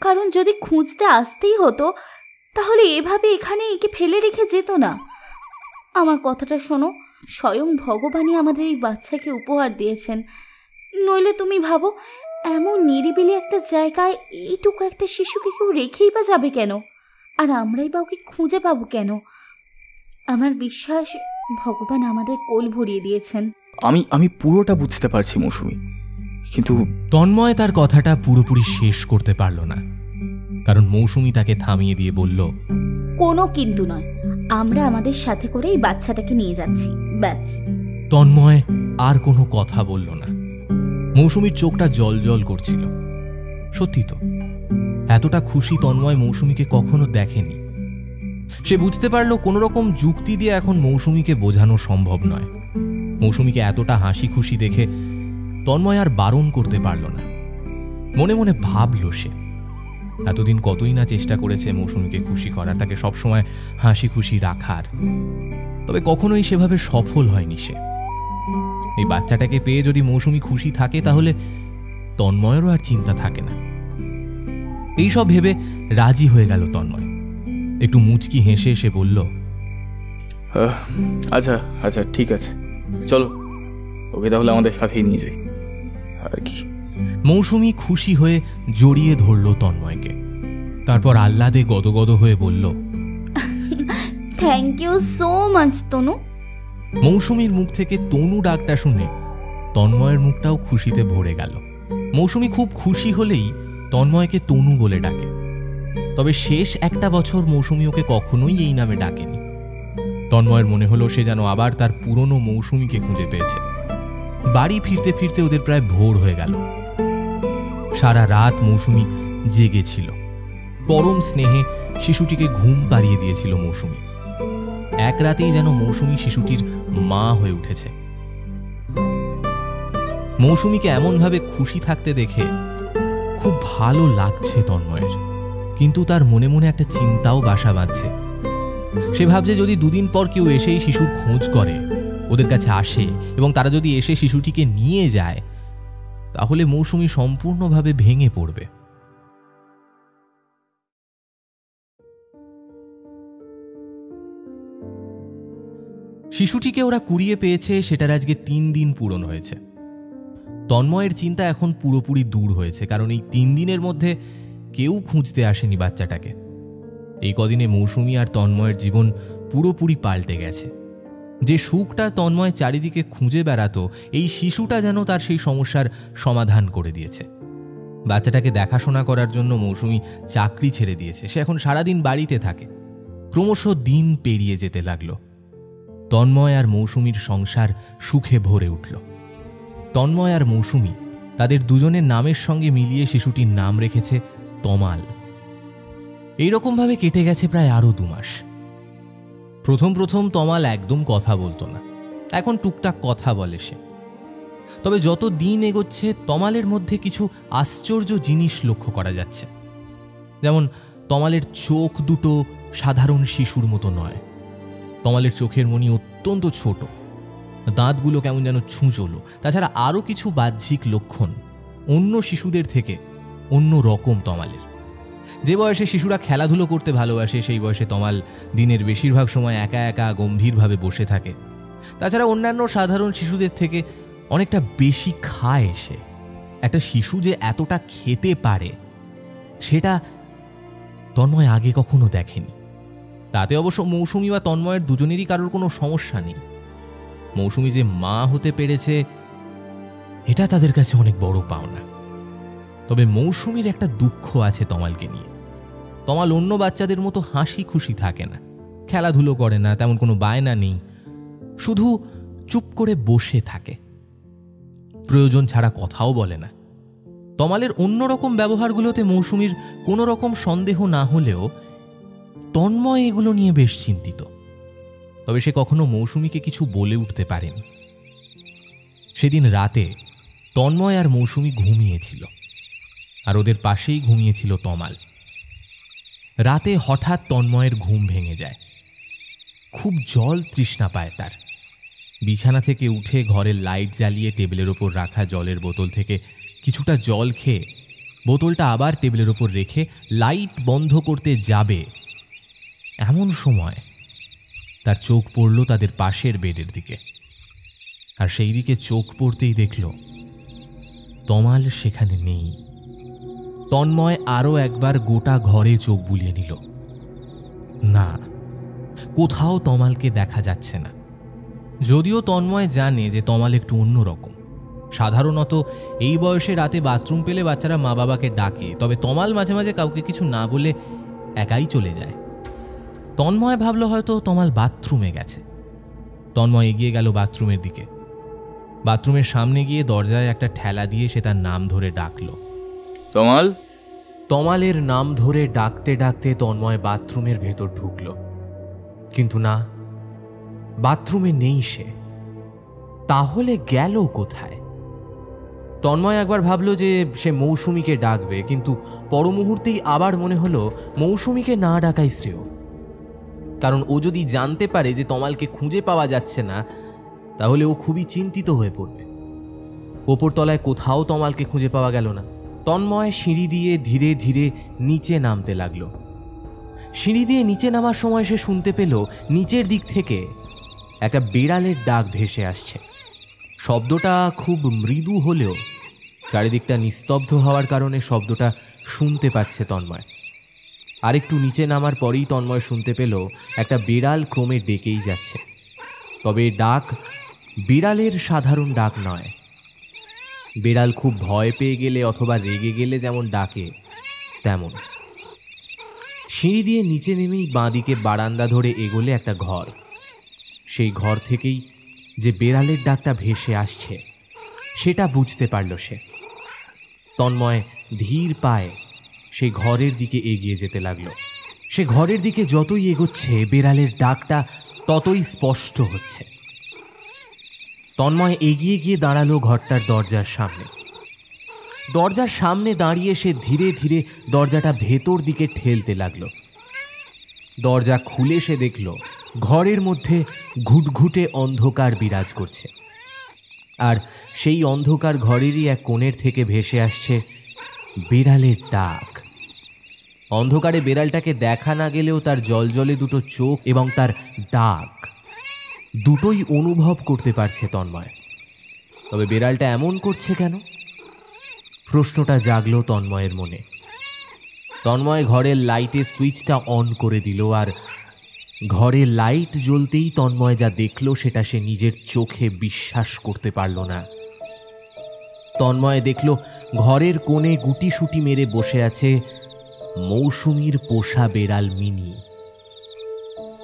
কারণ যদি খুঁজতে আসতেই হতো তাহলে এভাবে এখানে একে ফেলে রেখে যেত না। আমার কথাটা শোনো, স্বয়ং ভগবানই আমাদের এই বাচ্চাকে উপহার দিয়েছেন। নইলে তুমি ভাবো, এমন নিরিবিলি একটা জায়গায় এইটুকু একটা শিশুকে কেউ রেখেই বা যাবে কেন? আর আমরাই বা ওকে খুঁজে পাবো কেন? আমার বিশ্বাস ভগবান আমাদের কোল ভরিয়ে দিয়েছেন। আমি পুরোটা বুঝতে পারছি মৌসুমী, কিন্তু তন্ময় তার কথাটা পুরোপুরি শেষ করতে পারল না, কারণ মৌসুমী তাকে থামিয়ে দিয়ে বলল, কোনো কিন্তু নয়, আমরা আমাদের সাথে করে এই বাচ্চাটাকে নিয়ে যাচ্ছি, ব্যাস। তন্ময় আর কোনো কথা বলল না। মৌসুমীর চোখটা জল জল করছিল। সত্যি তো, এতটা খুশি তন্ময় মৌসুমীকে কখনো দেখেনি। সে বুঝতে পারল কোনো রকম যুক্তি দিয়ে এখন মৌসুমীকে বোঝানো সম্ভব নয়। মৌসুমীকে এতটা হাসি খুশি দেখে তন্ময় আর বারণ করতে পারল না। মনে মনে ভাবল, সে এতদিন কতই না চেষ্টা করেছে মৌসুমীকে খুশি করার, তাকে সবসময় হাসি খুশি রাখার, তবে কখনোই সেভাবে সফল হয়নি সে। এই বাচ্চাটাকে পেয়ে যদি মৌসুমী খুশি থাকে তাহলে তন্ময়েরও আর চিন্তা থাকে না। এইসব ভেবে রাজি হয়ে গেল তন্ময়। একটু মুচকি হেসে সে বলল, আচ্ছা আচ্ছা ঠিক আছে, চলো ওকে তাহলে আমাদের সাথেই নিয়ে যাই আর কি। মৌসুমী খুশি হয়ে জড়িয়ে ধরল তন্ময়কে। তারপর আহ্লাদে গদগদ হয়ে বলল, থ্যাংক ইউ সো মাচ তনু। মৌসুমীর মুখ থেকে তনু ডাকটা শুনে তন্ময়ের মুখটাও খুশিতে ভরে গেল। মৌসুমী খুব খুশি হলেই তন্ময়কে তনু বলে ডাকে, তবে শেষ একটা বছর মৌসুমী ওকে কখনোই এই নামে ডাকেনি। তন্ময়ের মনে হলো সে যেন আবার তার পুরনো মৌসুমীকে খুঁজে পেয়েছে। বাড়ি ফিরতে ফিরতে ওদের প্রায় ভোর হয়ে গেল। সারা রাত মৌসুমী জেগেছিল। পরম স্নেহে শিশুটিকে ঘুম পাড়িয়ে দিয়েছিল মৌসুমী। এক রাতেই যেন মৌসুমী শিশুটির মা হয়ে উঠেছে। মৌসুমীকে এমনভাবে খুশি থাকতে দেখে খুব ভালো লাগছে তন্ময়ের, কিন্তু তার মনে মনে একটা চিন্তাও বাসা বাঁধছে। সে ভাবছে যদি দুদিন পর কেউ এসেই শিশুর খোঁজ করে, ওদের কাছে আসে এবং তারা যদি এসে শিশুটিকে নিয়ে যায়, তাহলে মৌসুমী সম্পূর্ণভাবে ভেঙে পড়বে। শিশুটিকে ওরা কুড়িয়ে পেয়েছে, সেটার আজকে 3 দিন পূরণ হয়েছে। তন্ময়ের চিন্তা এখন পুরোপুরি দূর হয়েছে, কারণ এই 3 দিনের মধ্যে কেউ খুঁজতে আসেনি বাচ্চাটাকে। এই কদিনে মৌসুমী আর তন্ময়ের জীবন পুরোপুরি পাল্টে গেছে। যে সুখটা তন্ময় চারিদিকে খুঁজে বেড়াতো, এই শিশুটা যেন তার সেই সমস্যার সমাধান করে দিয়েছে। বাচ্চাটাকে দেখাশোনা করার জন্য মৌসুমী চাকরি ছেড়ে দিয়েছে। সে এখন সারাদিন বাড়িতে থাকে। ক্রমশ দিন পেরিয়ে যেতে লাগলো। তন্ময় আর মৌসুমীর সংসার সুখে ভরে উঠল। তন্ময় আর মৌসুমী তাদের দুজনের নামের সঙ্গে মিলিয়ে শিশুটির নাম রেখেছে তমাল। এইরকমভাবে কেটে গেছে প্রায় আরও 2 মাস। প্রথম প্রথম তমাল একদম কথা বলতো না, এখন টুকটাক কথা বলে সে। তবে যত দিন এগোচ্ছে তমালের মধ্যে কিছু আশ্চর্য জিনিস লক্ষ্য করা যাচ্ছে। যেমন তমালের চোখ দুটো সাধারণ শিশুর মতো নয়। তমালের চোখের মণি অত্যন্ত ছোট, দাঁতগুলো কেমন যেন ছুঁচলো। তাছাড়া আরও কিছু বাহ্যিক লক্ষণ অন্য শিশুদের থেকে অন্য রকম তমালের। যে বয়সে শিশুরা খেলাধুলো করতে ভালোবাসে, সেই বয়সে তমাল দিনের বেশিরভাগ সময় একা একা গম্ভীরভাবে বসে থাকে। তাছাড়া অন্যান্য সাধারণ শিশুদের থেকে অনেকটা বেশি খায় সে। একটা শিশু যে এতটা খেতে পারে সেটা তন্ময় আগে কখনো দেখেনি। তাতে অবশ্য মৌসুমী বা তন্ময়ের দুজনেরই কারোর কোনো সমস্যা নেই। মৌসুমী যে মা হতে পেরেছে এটা তাদের কাছে অনেক বড় পাওনা। তবে মৌসুমীর একটা দুঃখ আছে তমালকে নিয়ে। তমাল অন্য বাচ্চাদের মতো হাসি খুশি থাকে না, খেলাধুলো করে না, তেমন কোনো বায়না নেই, শুধু চুপ করে বসে থাকে। প্রয়োজন ছাড়া কথাও বলে না। তমালের অন্যরকম ব্যবহারগুলোতে মৌসুমীর কোনো রকম সন্দেহ না হলেও তন্ময় এগুলো নিয়ে বেশ চিন্তিত। তবে সে কখনো মৌসুমীকে কিছু বলে উঠতে পারেনি। সেদিন রাতে তন্ময় আর মৌসুমী ঘুমিয়েছিল, আর ওদের পাশেই ঘুমিয়েছিল তমাল। রাতে হঠাৎ তন্ময়ের ঘুম ভেঙে যায়। খুব জল তৃষ্ণা পায় তার। বিছানা থেকে উঠে ঘরের লাইট জ্বালিয়ে টেবিলের ওপর রাখা জলের বোতল থেকে কিছুটা জল খেয়ে বোতলটা আবার টেবিলের ওপর রেখে লাইট বন্ধ করতে যাবে, এমন সময় তার চোখ পড়ল তাদের পাশের বেডের দিকে। আর সেই দিকে চোখ পড়তেই দেখল তমাল সেখানে নেই। তন্ময় আরও একবার গোটা ঘরে চোখ বুলিয়ে নিল। না, কোথাও তমালকে দেখা যাচ্ছে না। যদিও তন্ময় জানে যে তমাল একটু অন্যরকম। সাধারণত এই বয়সে রাতে বাথরুম পেলে বাচ্চারা মা বাবাকে ডাকে, তবে তমাল মাঝে মাঝে কাউকে কিছু না বলে একাই চলে যায়। তন্ময় ভাবল হয়তো তমাল বাথরুমে গেছে। তন্ময় এগিয়ে গেল বাথরুমের দিকে। বাথরুমের সামনে গিয়ে দরজায় একটা ঠেলা দিয়ে সে তার নাম ধরে ডাকল, তমাল। তমালের নাম ধরে ডাকতে ডাকতে তন্ময় বাথরুমের ভেতর ঢুকল, কিন্তু না, বাথরুমে নেই সে। তাহলে গেল কোথায়? তন্ময় একবার ভাবল যে সে মৌসুমীকে ডাকবে, কিন্তু পর মুহূর্তেই আবার মনে হলো মৌসুমীকে না ডাকাই শ্রেয়। কারণ ও যদি জানতে পারে যে তমালকে খুঁজে পাওয়া যাচ্ছে না, তাহলে ও খুবই চিন্তিত হয়ে পড়বে। ওপরতলায় কোথাও তমালকে খুঁজে পাওয়া গেল না। তন্ময় সিঁড়ি দিয়ে ধীরে ধীরে নিচে নামতে লাগল। সিঁড়ি দিয়ে নিচে নামার সময় সে শুনতে পেল নিচের দিক থেকে একটা বিড়ালের ডাক ভেসে আসছে। শব্দটা খুব মৃদু হলেও চারিদিকটা নিস্তব্ধ হওয়ার কারণে শব্দটা শুনতে পাচ্ছে তন্ময়। আরেকটু নিচে নামার পরেই তন্ময় শুনতে পেল একটা বিড়াল ক্রমে ডেকেই যাচ্ছে। তবে ডাক বিড়ালের সাধারণ ডাক নয়। বিড়াল খুব ভয় পেয়ে গেলে অথবা রেগে গেলে যেমন ডাকে তেমন। সিঁড়ি দিয়ে নিচে নেমেই বাঁদিকে বারান্দা ধরে এগোলে একটা ঘর। সেই ঘর থেকেই যে বিড়ালের ডাকটা ভেসে আসছে সেটা বুঝতে পারল সে। তন্ময় ধীর পায়ে সেই ঘরের দিকে এগিয়ে যেতে লাগলো। সে ঘরের দিকে যতই এগোচ্ছে বিড়ালের ডাকটা ততই স্পষ্ট হচ্ছে। তন্ময় এগিয়ে গিয়ে দাঁড়ালো ঘরটার দরজার সামনে। দরজার সামনে দাঁড়িয়ে সে ধীরে ধীরে দরজাটা ভেতর দিকে ঠেলতে লাগলো। দরজা খুলে সে দেখল ঘরের মধ্যে ঘুটঘুটে অন্ধকার বিরাজ করছে, আর সেই অন্ধকার ঘরেরই এক কোণের থেকে ভেসে আসছে বিড়ালের ডাক। অন্ধকারে বিড়ালটাকে দেখা না গেলেও তার জলজলে দুটো চোখ এবং তার ডাক দুটোই অনুভব করতে পারছে তন্ময়। তবে বিড়ালটা এমন করছে কেন? প্রশ্নটা জাগলো তন্ময়ের মনে। তন্ময় ঘরের লাইটের সুইচটা অন করে দিল, আর ঘরে লাইট জ্বলতেই তন্ময় যা দেখল সেটা সে নিজের চোখে বিশ্বাস করতে পারল না। তন্ময় দেখল ঘরের কোণে গুটিসুটি মেরে বসে আছে মৌসুমীর পোষা বেড়াল মিনি,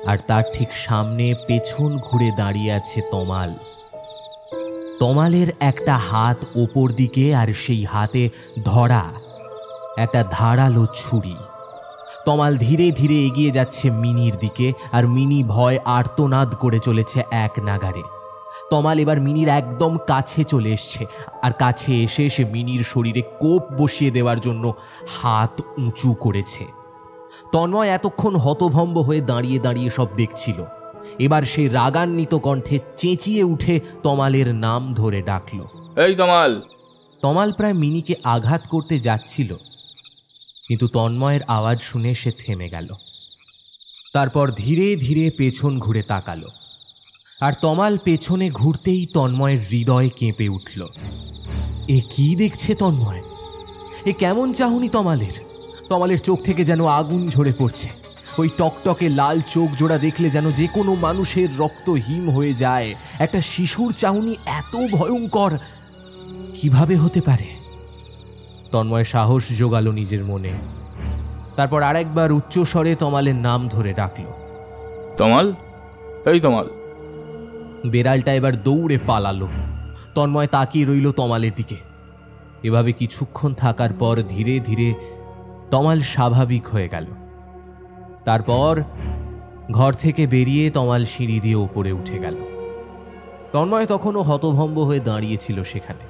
আর তার ঠিক সামনে পেছন ঘুরে দাঁড়িয়ে আছে তমাল। তমালের একটা হাত ওপর দিকে, আর সেই হাতে ধরা একটা ধারালো ছুরি। তমাল ধীরে ধীরে এগিয়ে যাচ্ছে মিনির দিকে, আর মিনি ভয় আর্তনাদ করে চলেছে এক নাগারে। তমাল এবার মিনির একদম কাছে চলে এসছে, আর কাছে এসে সে মিনির শরীরে কোপ বসিয়ে দেওয়ার জন্য হাত উঁচু করেছে। তন্ময় এতক্ষণ হতভম্ব হয়ে দাঁড়িয়ে দাঁড়িয়ে সব দেখছিল। এবার সে রাগান্বিত কণ্ঠে চেঁচিয়ে উঠে তমালের নাম ধরে ডাকল, এই তমাল। তমাল প্রায় মিনিকে আঘাত করতে যাচ্ছিল, কিন্তু তন্ময়ের আওয়াজ শুনে সে থেমে গেল। তারপর ধীরে ধীরে পেছন ঘুরে তাকালো, আর তমাল পেছনে ঘুরতেই তন্ময়ের হৃদয় কেঁপে উঠল। এ কি দেখছে তন্ময়? এ কেমন চাহনি তমালের? তমালের চোখ থেকে যেন আগুন ঝরে পড়ছে। ওই টকটকে লাল চোখ জোড়া দেখলে যেন যে কোনো মানুষের রক্ত হিম হয়ে যায়। একটা শিশুর চাহনি এত ভয়ঙ্কর কিভাবে হতে পারে? তন্ময় সাহস জোগালো নিজের মনে। তারপর আরেকবার উচ্চস্বরে তমালের নাম ধরে ডাকল, তমাল, এই তমাল। বেড়ালটা এবার দৌড়ে পালালো। তন্ময় তাকিয়ে রইল তমালের দিকে। এভাবে কিছুক্ষণ থাকার পর ধীরে ধীরে তমাল স্বাভাবিক হয়ে গেল। তারপর ঘর থেকে বেরিয়ে তমাল সিঁড়ি দিয়ে ওপরে উঠে গেল। তন্ময় তখনও হতভম্ব হয়ে দাঁড়িয়েছিল সেখানে।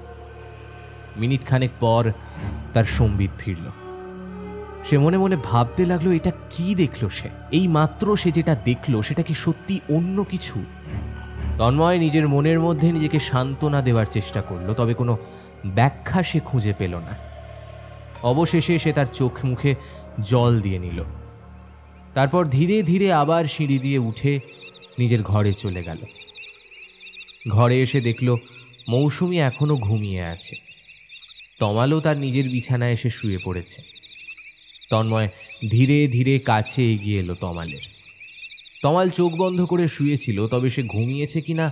মিনিট খানেক পর তার সম্বিত ফিরল। সে মনে মনে ভাবতে লাগলো এটা কি দেখলো সে। এই মাত্র সে যেটা দেখলো সেটা কি সত্যি অন্য কিছু? তন্ময় নিজের মনের মধ্যে নিজেকে সান্ত্বনা দেওয়ার চেষ্টা করলো, তবে কোনো ব্যাখ্যা সে খুঁজে পেল না। অবশেষে সে তার চোখ মুখে জল দিয়ে নিল। তারপর ধীরে ধীরে আবার সিঁড়ি দিয়ে উঠে নিজের ঘরে চলে গেল। ঘরে এসে দেখল মৌসুমী এখনো ঘুমিয়ে আছে। তমালও তার নিজের বিছানায় এসে শুয়ে পড়েছে। তন্ময় ধীরে ধীরে কাছে এগিয়ে এলো তমালের। তমাল চোখ বন্ধ করে শুয়েছিল, তবে সে ঘুমিয়েছে কিনা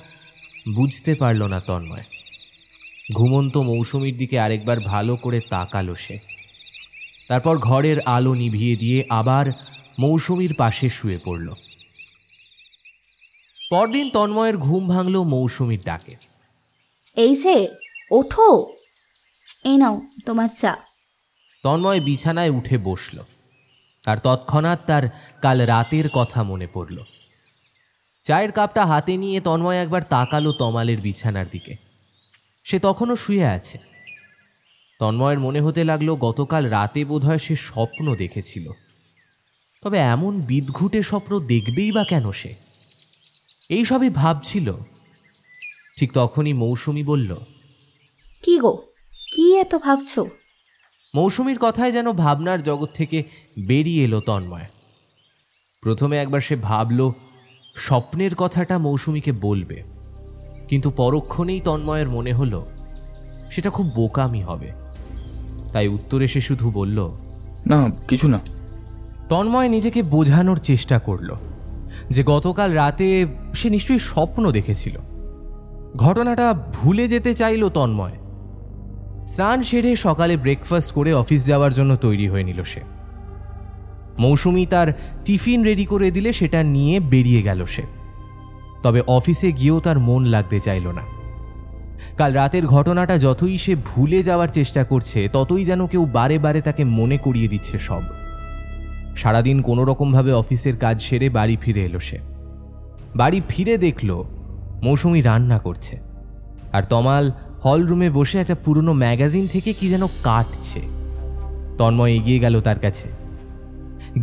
বুঝতে পারল না তন্ময়। ঘুমন্ত মৌসুমীর দিকে আরেকবার ভালো করে তাকালো সে। তারপর ঘরের আলো নিভিয়ে দিয়ে আবার মৌসুমীর পাশে শুয়ে পড়ল। পরদিন তন্ময়ের ঘুম ভাঙল মৌসুমীর ডাকে। এই যে ওঠো, এই নাও তোমার চা। তন্ময় বিছানায় উঠে বসল। আর তৎক্ষণাৎ তার কাল রাতের কথা মনে পড়ল। চায়ের কাপটা হাতে নিয়ে তন্ময় একবার তাকালো তমালের বিছানার দিকে। সে তখনও শুয়ে আছে। তন্ময়ের মনে হতে লাগলো গতকাল রাতে বোধহয় সে স্বপ্ন দেখেছিল। তবে এমন বিদঘুটে স্বপ্ন দেখবেই বা কেন সে? এইসবই ভাবছিল। ঠিক তখনই মৌসুমী বলল, কি গো, কি এত ভাবছো? মৌসুমীর কথায় যেন ভাবনার জগৎ থেকে বেরিয়ে এলো তন্ময়। প্রথমে একবার সে ভাবল স্বপ্নের কথাটা মৌসুমীকে বলবে, কিন্তু পরক্ষণেই তন্ময়ের মনে হলো সেটা খুব বোকামি হবে। তাই উত্তরে সে শুধু বলল, না কিছু না। তন্ময় নিজেকে বোঝানোর চেষ্টা করল যে গতকাল রাতে সে নিশ্চয়ই স্বপ্ন দেখেছিল। ঘটনাটা ভুলে যেতে চাইল তন্ময়। স্নান সেরে সকালে ব্রেকফাস্ট করে অফিস যাওয়ার জন্য তৈরি হয়ে নিল সে। মৌসুমী তার টিফিন রেডি করে দিলে সেটা নিয়ে বেরিয়ে গেল সে। তবে অফিসে গিয়েও তার মন লাগতে চাইল না। কাল রাতের ঘটনাটা যতই সে ভুলে যাওয়ার চেষ্টা করছে, ততই যেন কেউ বারে বারে তাকে মনে করিয়ে দিচ্ছে সব। সারাদিন কোনো রকমভাবে অফিসের কাজ সেরে বাড়ি ফিরে এলো সে। বাড়ি ফিরে দেখল মৌসুমী রান্না করছে, আর তমাল হলরুমে বসে একটা পুরনো ম্যাগাজিন থেকে কি যেন কাটছে। তন্ময় এগিয়ে গেল তার কাছে।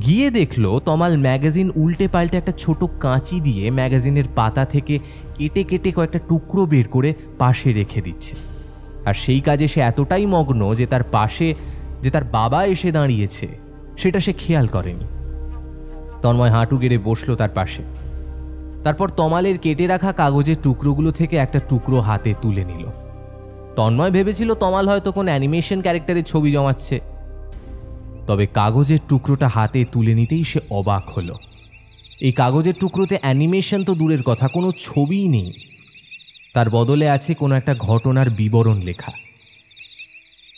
গিয়ে দেখল তমাল ম্যাগাজিন উল্টে পাল্টে একটা ছোট কাঁচি দিয়ে ম্যাগাজিনের পাতা থেকে কেটে কেটে কয়েকটা টুকরো বের করে পাশে রেখে দিচ্ছে। আর সেই কাজে সে এতটাই মগ্ন যে তার পাশে যে তার বাবা এসে দাঁড়িয়েছে সেটা সে খেয়াল করেনি। তন্ময় হাঁটু গেড়ে বসল তার পাশে। তারপর তমালের কেটে রাখা কাগজের টুকরোগুলো থেকে একটা টুকরো হাতে তুলে নিল। তন্ময় ভেবেছিল তমাল হয়তো কোন অ্যানিমেশন ক্যারেক্টারের ছবি জমাচ্ছে। তবে কাগজের টুকরোটা হাতে তুলে নিতেই সে অবাক হলো। এই কাগজের টুকরোতে অ্যানিমেশন তো দূরের কথা, কোনো ছবিই নেই। তার বদলে আছে কোনো একটা ঘটনার বিবরণ লেখা।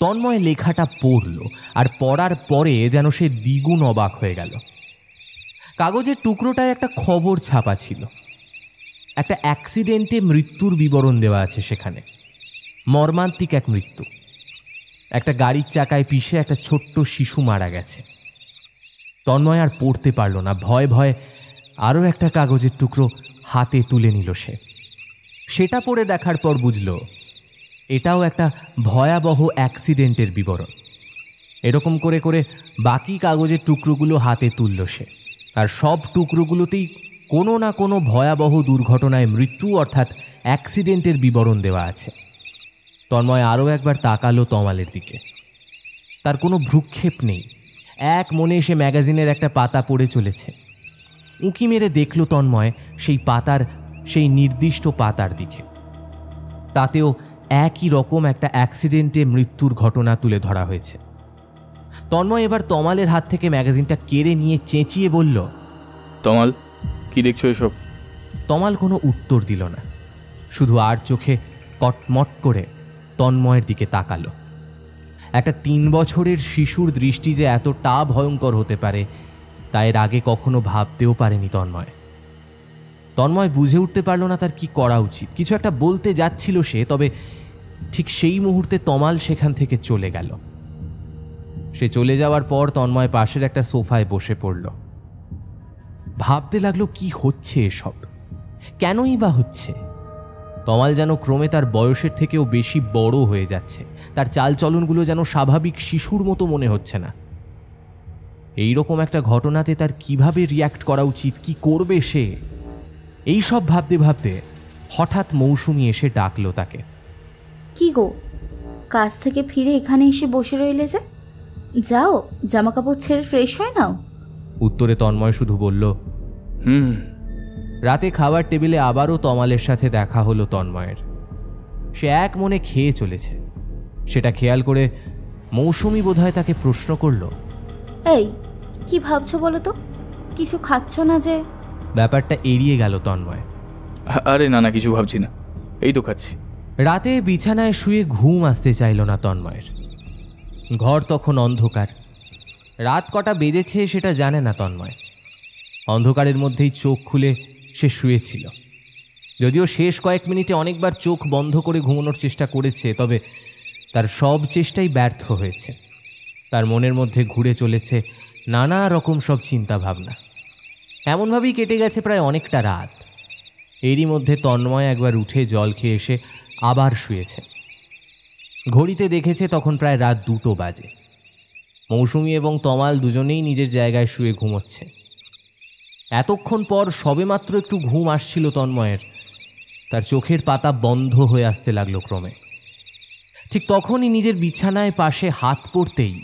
তন্ময় লেখাটা পড়ল, আর পড়ার পরে যেন সে দ্বিগুণ অবাক হয়ে গেল। কাগজের টুকরোটায় একটা খবর ছাপা ছিল। একটা অ্যাক্সিডেন্টে মৃত্যুর বিবরণ দেওয়া আছে সেখানে। মর্মান্তিক এক মৃত্যু। একটা গাড়ির চাকায় পিষে একটা ছোট্ট শিশু মারা গেছে। তন্ময় আর পড়তে পারল না। ভয়ে ভয়ে আরও একটা কাগজের টুকরো হাতে তুলে নিল সে। সেটা পড়ে দেখার পর বুঝল এটাও একটা ভয়াবহ অ্যাক্সিডেন্টের বিবরণ। এরকম করে করে বাকি কাগজের টুকরোগুলো হাতে তুলল সে। আর সব টুকরোগুলোতেই কোনো না কোনো ভয়াবহ দুর্ঘটনায় মৃত্যু অর্থাৎ অ্যাক্সিডেন্টের বিবরণ দেওয়া আছে। তন্ময় আরও একবার তাকালো তমালের দিকে। তার কোনো ভ্রুক্ষেপ নেই। এক মনে সে ম্যাগাজিনের একটা পাতা পড়ে চলেছে। উঁকি মেরে দেখল তন্ময় সেই নির্দিষ্ট পাতার দিকে। তাতেও একই রকম একটা অ্যাক্সিডেন্টে মৃত্যুর ঘটনা তুলে ধরা হয়েছে। তন্ময় এবার তমালের হাত থেকে ম্যাগাজিনটা কেড়ে নিয়ে চেঁচিয়ে বলল, তমাল, কি দেখছো এসব? তমাল কোনো উত্তর দিল না, শুধু আর চোখে কটমট করে তন্ময়ের দিকে তাকালো। একটা 3 বছরের শিশুর দৃষ্টি যে এতটা ভয়ঙ্কর হতে পারে তা এর আগে কখনো ভাবতেও পারেনি তন্ময়। তন্ময় বুঝে উঠতে পারল না তার কি করা উচিত। কিছু একটা বলতে যাচ্ছিল সে, তবে ঠিক সেই মুহূর্তে তমাল সেখান থেকে চলে গেল। সে চলে যাওয়ার পর তন্ময় পাশের একটা সোফায় বসে পড়ল। ভাবতে লাগলো কি হচ্ছে এসব, কেনই বা হচ্ছে। তমাল যেন ক্রমে তার বয়সের থেকেও বেশি বড় হয়ে যাচ্ছে। তার চালচলনগুলো যেন স্বাভাবিক শিশুর মতো মনে হচ্ছে না। এইরকম একটা ঘটনাতে তার কিভাবে রিয়্যাক্ট করা উচিত, কি করবে সে, এই সব ভাবতে ভাবতে হঠাৎ মৌসুমী এসে ডাকলো তাকে। কি গো, কাজ থেকে ফিরে এখানে এসে বসে রইলে যে? যাও, জামা কাপড় ছেড়ে ফ্রেশ হয়ে নাও। উত্তরে তন্ময় শুধু বলল, রাতে খাবার টেবিলে আবারও তমালের সাথে দেখা হলো তন্ময়ের। সে এক মনে খেয়ে চলেছে। সেটা খেয়াল করে মৌসুমী বোধহয় তাকে প্রশ্ন করল, এই কি ভাবছো বলো তো? কিছু খাচ্ছ না যে? ব্যাপারটা এড়িয়ে গেল তন্ময়। আরে না না, কিছু ভাবছি না, এই তো খাচ্ছি। রাতে বিছানায় শুয়ে ঘুম আসতে চাইল না তন্ময়ের। ঘর তখন অন্ধকার। রাত কটা বেজেছে সেটা জানে না তন্ময়। অন্ধকারের মধ্যেই চোখ খুলে সে শুয়েছিল। যদিও শেষ কয়েক মিনিটে অনেকবার চোখ বন্ধ করে ঘুমানোর চেষ্টা করেছে, তবে তার সব চেষ্টাই ব্যর্থ হয়েছে। তার মনের মধ্যে ঘুরে চলেছে নানা রকম সব চিন্তা ভাবনা। এমনভাবেই কেটে গেছে প্রায় অনেকটা রাত। এরই মধ্যে তন্ময় একবার উঠে জল খেয়ে এসে আবার শুয়েছে। ঘড়িতে দেখেছে তখন প্রায় রাত 2টো বাজে। মৌসুমী এবং তমাল দুজনেই নিজের জায়গায় শুয়ে ঘুমোচ্ছে। এতক্ষণ পর সবেমাত্র একটু ঘুম আসছিল তন্ময়ের। তার চোখের পাতা বন্ধ হয়ে আসতে লাগলো ক্রমে। ঠিক তখনই নিজের বিছানায় পাশে হাত পড়তেই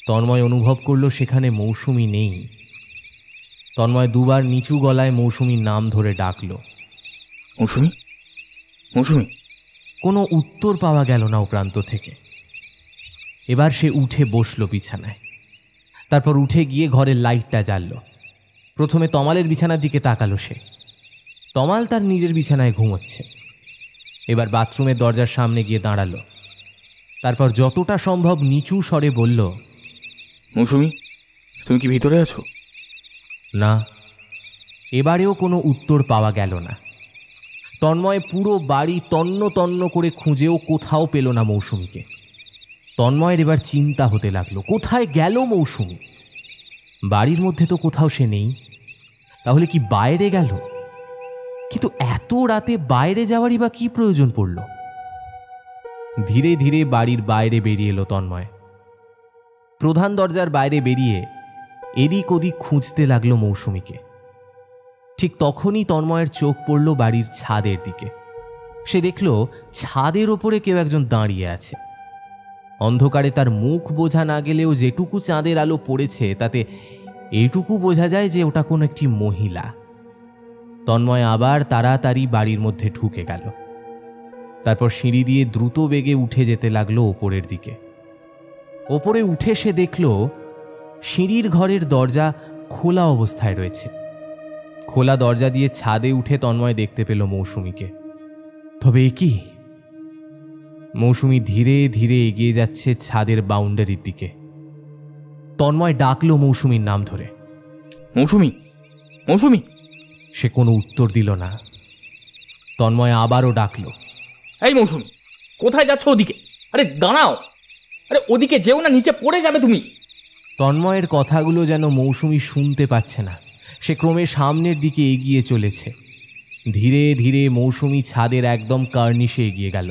তন্ময় অনুভব করল সেখানে মৌসুমী নেই। তন্ময় দুবার নিচু গলায় মৌসুমীর নাম ধরে ডাকল, মৌসুমী, মৌসুমী। কোনো উত্তর পাওয়া গেল না ও প্রান্ত থেকে। এবার সে উঠে বসল বিছানায়। তারপর উঠে গিয়ে ঘরের লাইটটা জ্বালল। প্রথমে তমালের বিছানার দিকে তাকালো সে। তমাল তার নিজের বিছানায় ঘুমোচ্ছে। এবার বাথরুমের দরজার সামনে গিয়ে দাঁড়ালো। তারপর যতটা সম্ভব নিচু স্বরে বলল, মৌসুমী, তুমি কি ভিতরে আছো? না। এবারেও কোনো উত্তর পাওয়া গেল না। তন্ময় পুরো বাড়ি তন্ন তন্ন করে খুঁজেও কোথাও পেল না মৌসুমীকে। তন্ময়ের এবার চিন্তা হতে লাগলো, কোথায় গেল মৌসুমী? বাড়ির মধ্যে তো কোথাও সে নেই। তাহলে কি বাইরে গেল? কিন্তু এত রাতে বাইরে যাওয়ারই বা কি প্রয়োজন পড়ল? ধীরে ধীরে বাড়ির বাইরে বেরিয়ে এলো তন্ময়। প্রধান দরজার বাইরে বেরিয়ে এদিক ওদিক খুঁজতে লাগলো মৌসুমীকে। ঠিক তখনই তন্ময়ের চোখ পড়ল বাড়ির ছাদের দিকে। সে দেখল ছাদের ওপরে কেউ একজন দাঁড়িয়ে আছে। অন্ধকারে তার মুখ বোঝা না গেলেও যেটুকু চাঁদের আলো পড়েছে তাতে এইটুকু বোঝা যায় যে ওটা কোনো একটি মহিলা। তন্ময় আবার তাড়াতাড়ি বাড়ির মধ্যে ঢুকে গেল। তারপর সিঁড়ি দিয়ে দ্রুত বেগে উঠে যেতে লাগলো ওপরের দিকে। ওপরে উঠে সে দেখল সিঁড়ির ঘরের দরজা খোলা অবস্থায় রয়েছে। খোলা দরজা দিয়ে ছাদে উঠে তন্ময় দেখতে পেল মৌসুমীকে। তবে এ কি? মৌসুমী ধীরে ধীরে এগিয়ে যাচ্ছে ছাদের বাউন্ডারির দিকে। তন্ময় ডাকল মৌসুমীর নাম ধরে, মৌসুমী, মৌসুমী। সে কোনো উত্তর দিল না। তন্ময় আবারও ডাকল, এই মৌসুমী, কোথায় যাচ্ছ? ওদিকে, আরে দাঁড়াও, আরে ওদিকে যেও না, নিচে পড়ে যাবে তুমি। তন্ময়ের কথাগুলো যেন মৌসুমী শুনতে পাচ্ছে না। সে ক্রমে সামনের দিকে এগিয়ে চলেছে। ধীরে ধীরে মৌসুমী ছাদের একদম কার্নিশে এগিয়ে গেল।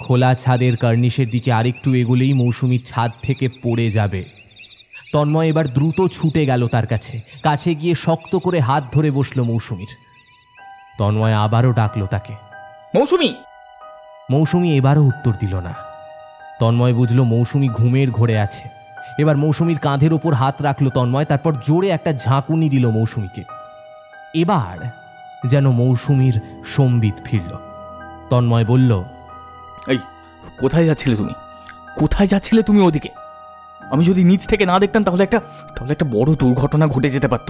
খোলা ছাদের কার্নিশের দিকে আরেকটু এগোলেই মৌসুমী ছাদ থেকে পড়ে যাবে। তন্ময় এবার দ্রুত ছুটে গেল তার কাছে। কাছে গিয়ে শক্ত করে হাত ধরে বসল মৌসুমীর। তন্ময় আবারও ডাকল তাকে, মৌসুমী। মৌসুমী এবারও উত্তর দিল না। তন্ময় বুঝল মৌসুমী ঘুমের ঘোরে আছে। এবার মৌসুমীর কাঁধের ওপর হাত রাখল তন্ময়। তারপর জোরে একটা ঝাঁকুনি দিল মৌসুমীকে। এবার যেন মৌসুমীর সম্বিত ফিরল। তন্ময় বলল, এই কোথায় যাচ্ছিলে তুমি? কোথায় যাচ্ছিলে তুমি ওদিকে? আমি যদি নিচ থেকে না দেখতাম তাহলে একটা বড় দুর্ঘটনা ঘটে যেতে পারত।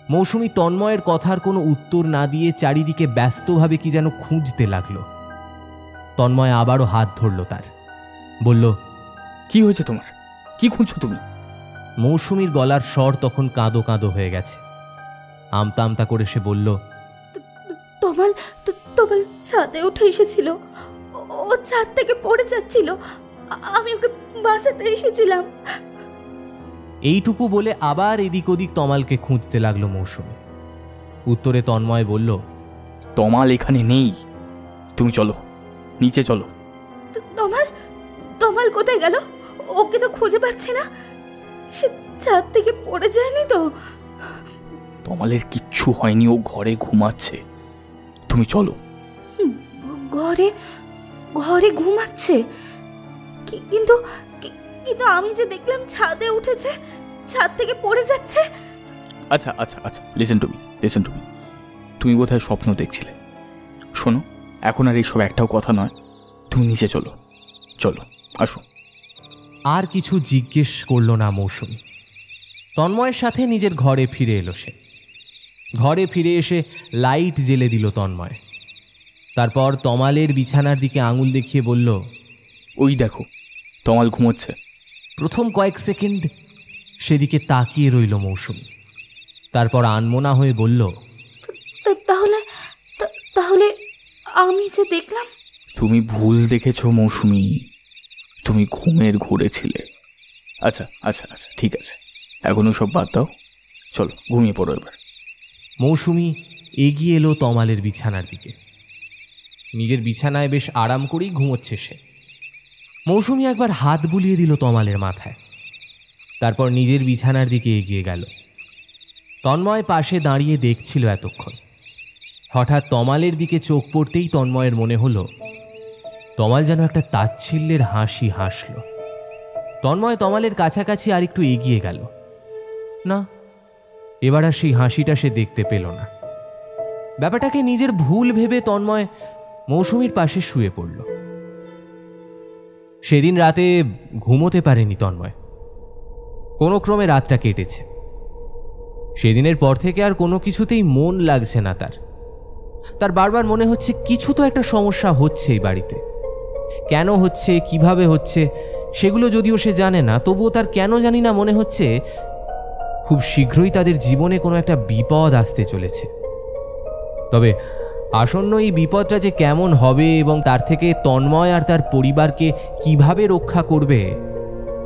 মৌসুমী তন্ময়ের কথার কোনো উত্তর না দিয়ে চারিদিকে ব্যস্তভাবে কি যেন খুঁজতে লাগলো। তন্ময় আবারও হাত ধরল তার, বলল, কি হয়েছে তোমার? কি খুঁজছো তুমি? মৌসুমীর গলার স্বর তখন কাঁদো কাঁদো হয়ে গেছে। আমতা আমতা করে সে বলল, তমাল তমাল ছাদে উঠে এসেছিল, ও ছাদ থেকে পড়ে যাচ্ছিল, আমি ওকে বাঁচাতে এসেছিলাম। এইটুকু বলে আবার এদিক ওদিক তমালকে খুঁজতে লাগলো মৌসুমী। উত্তরে তন্ময় বলল, তমাল এখানে নেই, তুমি চলো, নিচে চলো। তমাল তমাল কোথায় গেল? ওকে তো খুঁজে পাচ্ছি না। সে ছাদ থেকে পড়ে যায়নি তো? তমালের কিচ্ছু হয়নি, ও ঘরে ঘুমাচ্ছে, তুমি চলো। ঘরে ঘরে ঘুমাচ্ছে? কিন্তু কিন্তু আমি যে দেখলাম ছাদে উঠেছে, ছাদ থেকে পড়ে যাচ্ছে। আচ্ছা আচ্ছা আচ্ছা, লিসেন টু মি। তুমি বোধহয় স্বপ্ন দেখছিলে। শোনো, এখন আর এইসব একটাও কথা নয়, তুমি নিচে চলো, চলো, আসো। আর কিছু জিজ্ঞেস করল না মৌসুমী। তন্ময়ের সাথে নিজের ঘরে ফিরে এলো সে। ঘরে ফিরে এসে লাইট জ্বেলে দিল তন্ময়। তারপর তমালের বিছানার দিকে আঙুল দেখিয়ে বলল, ওই দেখো, তমাল ঘুমোচ্ছে। প্রথম কয়েক সেকেন্ড সেদিকে তাকিয়ে রইল মৌসুমী। তারপর আনমনা হয়ে বলল, তাহলে তাহলে আমি যে দেখলাম। তুমি ভুল দেখেছ মৌসুমী, তুমি ঘুমের ঘোরে ছিলে। আচ্ছা আচ্ছা আচ্ছা, ঠিক আছে, এখনও সব বাদ দাও, চলো ঘুমিয়ে পড়ো এবার। মৌসুমী এগিয়ে এলো তমালের বিছানার দিকে। নিজের বিছানায় বেশ আরাম করেই ঘুমোচ্ছে সে। মৌসুমী একবার হাত বুলিয়ে দিল তমালের মাথায়, তারপর নিজের বিছানার দিকে এগিয়ে গেল। তন্ময় পাশে দাঁড়িয়ে দেখছিল এতক্ষণ। হঠাৎ তমালের দিকে চোখ পড়তেই তন্ময়ের মনে হলো তমাল যেন একটা তাচ্ছিল্যের হাসি হাসল। তন্ময় তমালের কাছাকাছি আর একটু এগিয়ে গেল। না, এবার আর সেই হাসিটা সে দেখতে পেল না। ব্যাপারটাকে নিজের ভুল ভেবে তন্ময় মৌসুমীর পাশে শুয়ে পড়ল। সেদিন রাতে ঘুমোতে পারেনি তন্ময়। কোনো ক্রমে রাতটা কেটেছে। সেদিনের পর থেকে আর কোনো কিছুতেই মন লাগছে না তার বারবার মনে হচ্ছে কিছু তো একটা সমস্যা হচ্ছে এই বাড়িতে। কেন হচ্ছে, কিভাবে হচ্ছে, সেগুলো যদিও সে জানে না, তবুও তার কেন জানি না মনে হচ্ছে খুব শীঘ্রই তাদের জীবনে কোনো একটা বিপদ আসতে চলেছে। তবে আসন্ন এই বিপদটা যে কেমন হবে এবং তার থেকে তন্ময় আর তার পরিবারকে কিভাবে রক্ষা করবে,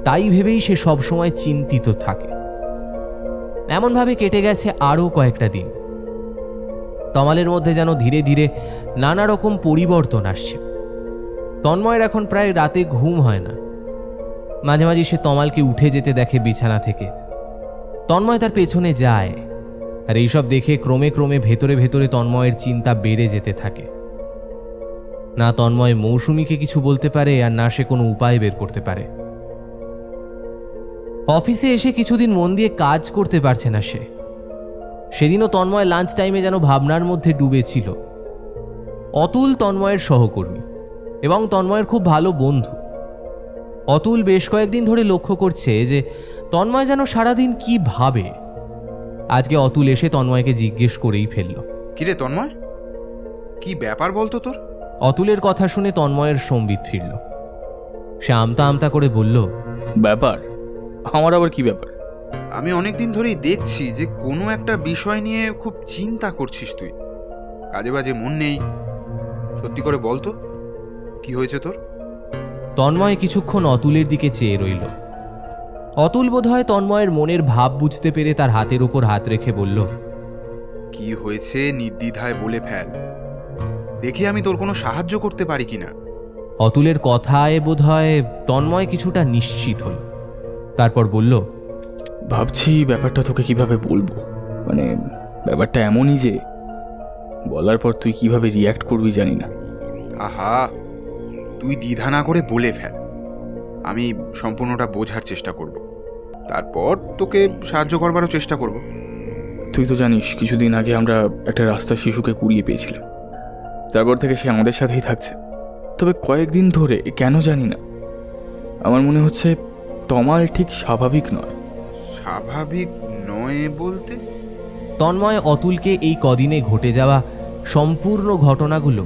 তাই ভেবেই সে সবসময় চিন্তিত থাকে। এমনভাবে কেটে গেছে আরও কয়েকটা দিন। তমালের মধ্যে যেন ধীরে ধীরে নানা রকম পরিবর্তন আসছে। তন্ময়ের এখন প্রায় রাতে ঘুম হয় না। মাঝে মাঝে সে তমালকে উঠে যেতে দেখে বিছানা থেকে। তন্ময় তার পেছনে যায়, আর এইসব দেখে ক্রমে ক্রমে ভেতরে ভেতরে তন্ময়ের চিন্তা বেড়ে যেতে থাকে। না তন্ময় মৌসুমীকে কিছু বলতে পারে, আর না সে কোনো উপায় বের করতে পারে। অফিসে এসে কিছুদিন মন দিয়ে কাজ করতে পারছে না সে। সেদিনও তন্ময় লাঞ্চ টাইমে যেন ভাবনার মধ্যে ডুবেছিল। অতুল তন্ময়ের সহকর্মী এবং তন্ময়ের খুব ভালো বন্ধু। অতুল বেশ কয়েকদিন ধরে লক্ষ্য করছে যে তন্ময় যেন সারাদিন কি ভাবে। আজকে অতুল এসে তন্ময়কে জিজ্ঞেস করেই ফেলল, কিরে তন্ময়, কি ব্যাপার বলতো তোর? অতুলের কথা শুনে তন্ময়ের সম্বিত ফিরল। সে আমতা আমতা করে বলল, ব্যাপার? আমার আবার কি ব্যাপার? আমি অনেকদিন ধরেই দেখছি যে কোনো একটা বিষয় নিয়ে খুব চিন্তা করছিস তুই। কাজে বাজে মন নেই। সত্যি করে বলতো কি হয়েছে তোর? তন্ময় কিছুক্ষণ অতুলের দিকে চেয়ে রইল। অতুল বোধহয় তন্ময়ের মনের ভাব বুঝতে পেরে তার হাতের উপর হাত রেখে বলল, কি হয়েছে নির্দ্বিধায় বলে ফেল, দেখি আমি তোর কোনো সাহায্য করতে পারি কিনা। অতুলের কথায় বোধহয় তন্ময় কিছুটা নিশ্চিত হল। তারপর বলল, ভাবছি ব্যাপারটা তোকে কিভাবে বলবো। মানে ব্যাপারটা এমনই যে বলার পর তুই কিভাবে রিয়্যাক্ট করবি জানি না। আহা, তুই দ্বিধা না করে বলে ফেল, আমি সম্পূর্ণটা বোঝার চেষ্টা করব, তারপর তোকে সাহায্য করবারও চেষ্টা করব। তুই তো জানিস কিছুদিন আগে আমরা একটা রাস্তার শিশুকে কুড়িয়ে পেয়েছিলাম। তারপর থেকে সে আমাদের সাথেই থাকছে। তবে কয়েকদিন ধরে কেন জানি না আমার মনে হচ্ছে তমাল ঠিক স্বাভাবিক নয়। স্বাভাবিক নয় বলতে? তন্ময় অতুলকে এই কদিনে ঘটে যাওয়া সম্পূর্ণ ঘটনাগুলো,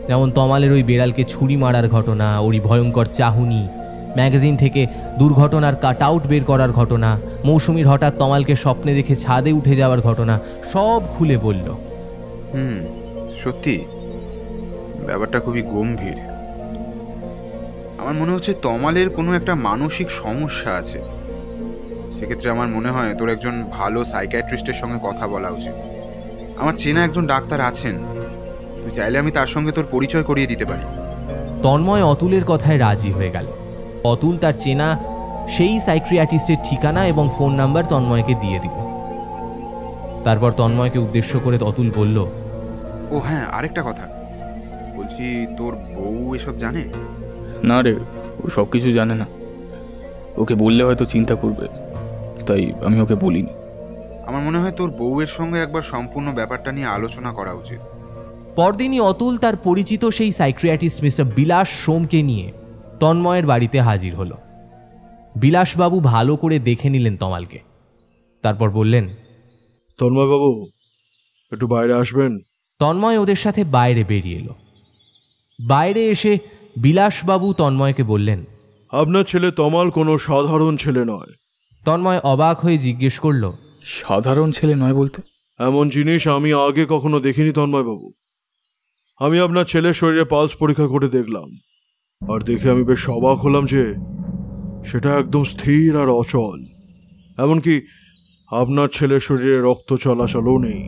যেমন তমালের ওই বেড়ালকে ছুরি মারার ঘটনা, ওরই ভয়ঙ্কর চাহনি, ম্যাগাজিন থেকে দুর্ঘটনার কাট আউট বের করার ঘটনা, মৌসুমীর হঠাৎ তমালকে স্বপ্নে দেখে ছাদে উঠে যাওয়ার ঘটনা সব খুলে বলল। সত্যি ব্যাপারটা খুবই গম্ভীর। আমার মনে হচ্ছে তমালের কোনো একটা মানসিক সমস্যা আছে। সেক্ষেত্রে আমার মনে হয় তোর একজন ভালো সাইকিয়াট্রিস্টের সঙ্গে কথা বলা উচিত। আমার চেনা একজন ডাক্তার আছেন, তুই চাইলে আমি তার সঙ্গে তোর পরিচয় করিয়ে দিতে পারি। তন্ময় অতুলের কথায় রাজি হয়ে গেল। অতুল তার চেনা সেই সাইকিয়াট্রিস্টের ঠিকানা এবং ফোন নাম্বার তন্ময়কে দিয়ে দিল। তারপর তন্ময়কে উদ্দেশ্য করে অতুল বলল, ও হ্যাঁ, আরেকটা কথা বলছি, তোর বউ এসব জানে? না রে, ও সব কিছু জানে না। ওকে বললে হয়তো চিন্তা করবে, তাই আমি ওকে বলিনি। আমার মনে হয় তোর বউয়ের সঙ্গে একবার সম্পূর্ণ ব্যাপারটা নিয়ে আলোচনা করা উচিত। পরদিনই অতুল তার পরিচিত সেই সাইকিয়াট্রিস্ট মিস্টার বিলাস সোমকে নিয়ে তন্ময়ের বাড়িতে হাজির হল। বিলাসবাবু ভালো করে দেখে নিলেন তমালকে, তারপর বললেন, তন্ময়বাবু একটু বাইরে আসবেন। তন্ময় ওদের সাথে বাইরে বেরিয়ে এলো। বাইরে এসে বিলাসবাবু তন্ময়কে বললেন, আপনার ছেলে তমাল কোনো সাধারণ ছেলে নয়। তন্ময় অবাক হয়ে জিজ্ঞেস করল, সাধারণ ছেলে নয় বলতে? এমন জিনিস আমি আগে কখনো দেখিনি তন্ময়বাবু। আমি আপনার ছেলের শরীরে পালস পরীক্ষা করে দেখলাম, আর দেখে আমি বেশ অবাক হলাম যে সেটা একদম স্থির আর অচল। এমনকি আপনার ছেলের শরীরে রক্ত চলাচলও নেই।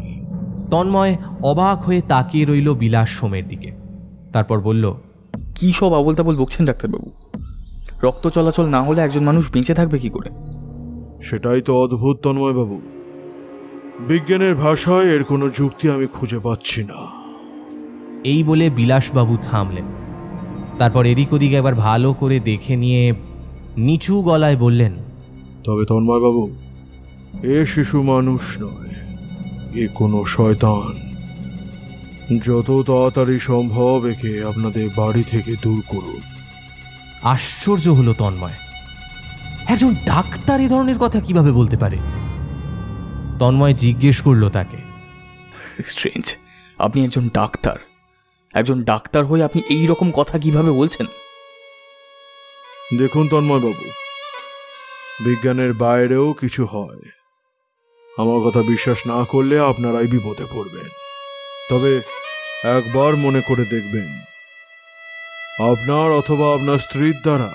তন্ময় অবাক হয়ে তাকিয়ে রইল বিলাস সোমের দিকে। তারপর বলল, কি সব আবল তাবল বকছেন ডাক্তারবাবু? রক্ত চলাচল না হলে একজন মানুষ বেঁচে থাকবে কি করে? সেটাই তো অদ্ভুত তন্ময়বাবু। বিজ্ঞানের ভাষায় এর কোনো যুক্তি আমি খুঁজে পাচ্ছি না। এই বলে বিলাসবাবু থামলেন। তারপর এদিক ওদিক একবার ভালো করে দেখে নিয়ে নিচু গলায় বললেন, তবে তন্ময়বাবু, এ শিশু মানুষ নয়, এ কোনো শয়তান। যত তাড়াতাড়ি সম্ভব একে আপনাদের বাড়ি থেকে দূর করুন। আশ্চর্য হলো তন্ময়। একজন ডাক্তার এ ধরনের কথা কিভাবে বলতে পারে? তন্ময় জিজ্ঞেস করলো তাকে, স্ট্রেঞ্জ, আপনি একজন ডাক্তার, একজন ডাক্তার হয়ে আপনি এই রকম কথা কিভাবে বলছেন? দেখুন তন্ময়বাবু, বিজ্ঞানের বাইরেও কিছু হয়। আমার কথা বিশ্বাস না করলে আপনারাই বিপদে পড়বেন। তবে একবার মনে করে দেখবেন, আপনার অথবা আপনার স্ত্রীর দ্বারা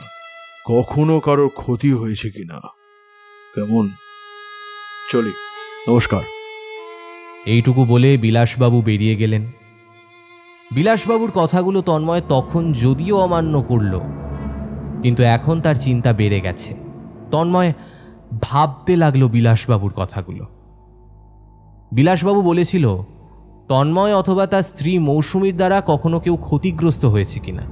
কখনো কারোর ক্ষতি হয়েছে কিনা। কেমন? চলি, নমস্কার। এইটুকু বলে বিলাসবাবু বেরিয়ে গেলেন। বিলাসবাবুর কথাগুলো তন্ময় তখন যদিও অমান্য করল, কিন্তু এখন তার চিন্তা বেড়ে গেছে। তন্ময় ভাবতে লাগলো বিলাসবাবুর কথাগুলো। বিলাসবাবু বলেছিল তন্ময় অথবা তার স্ত্রী মৌসুমীর দ্বারা কখনো কেউ ক্ষতিগ্রস্ত হয়েছে কিনা।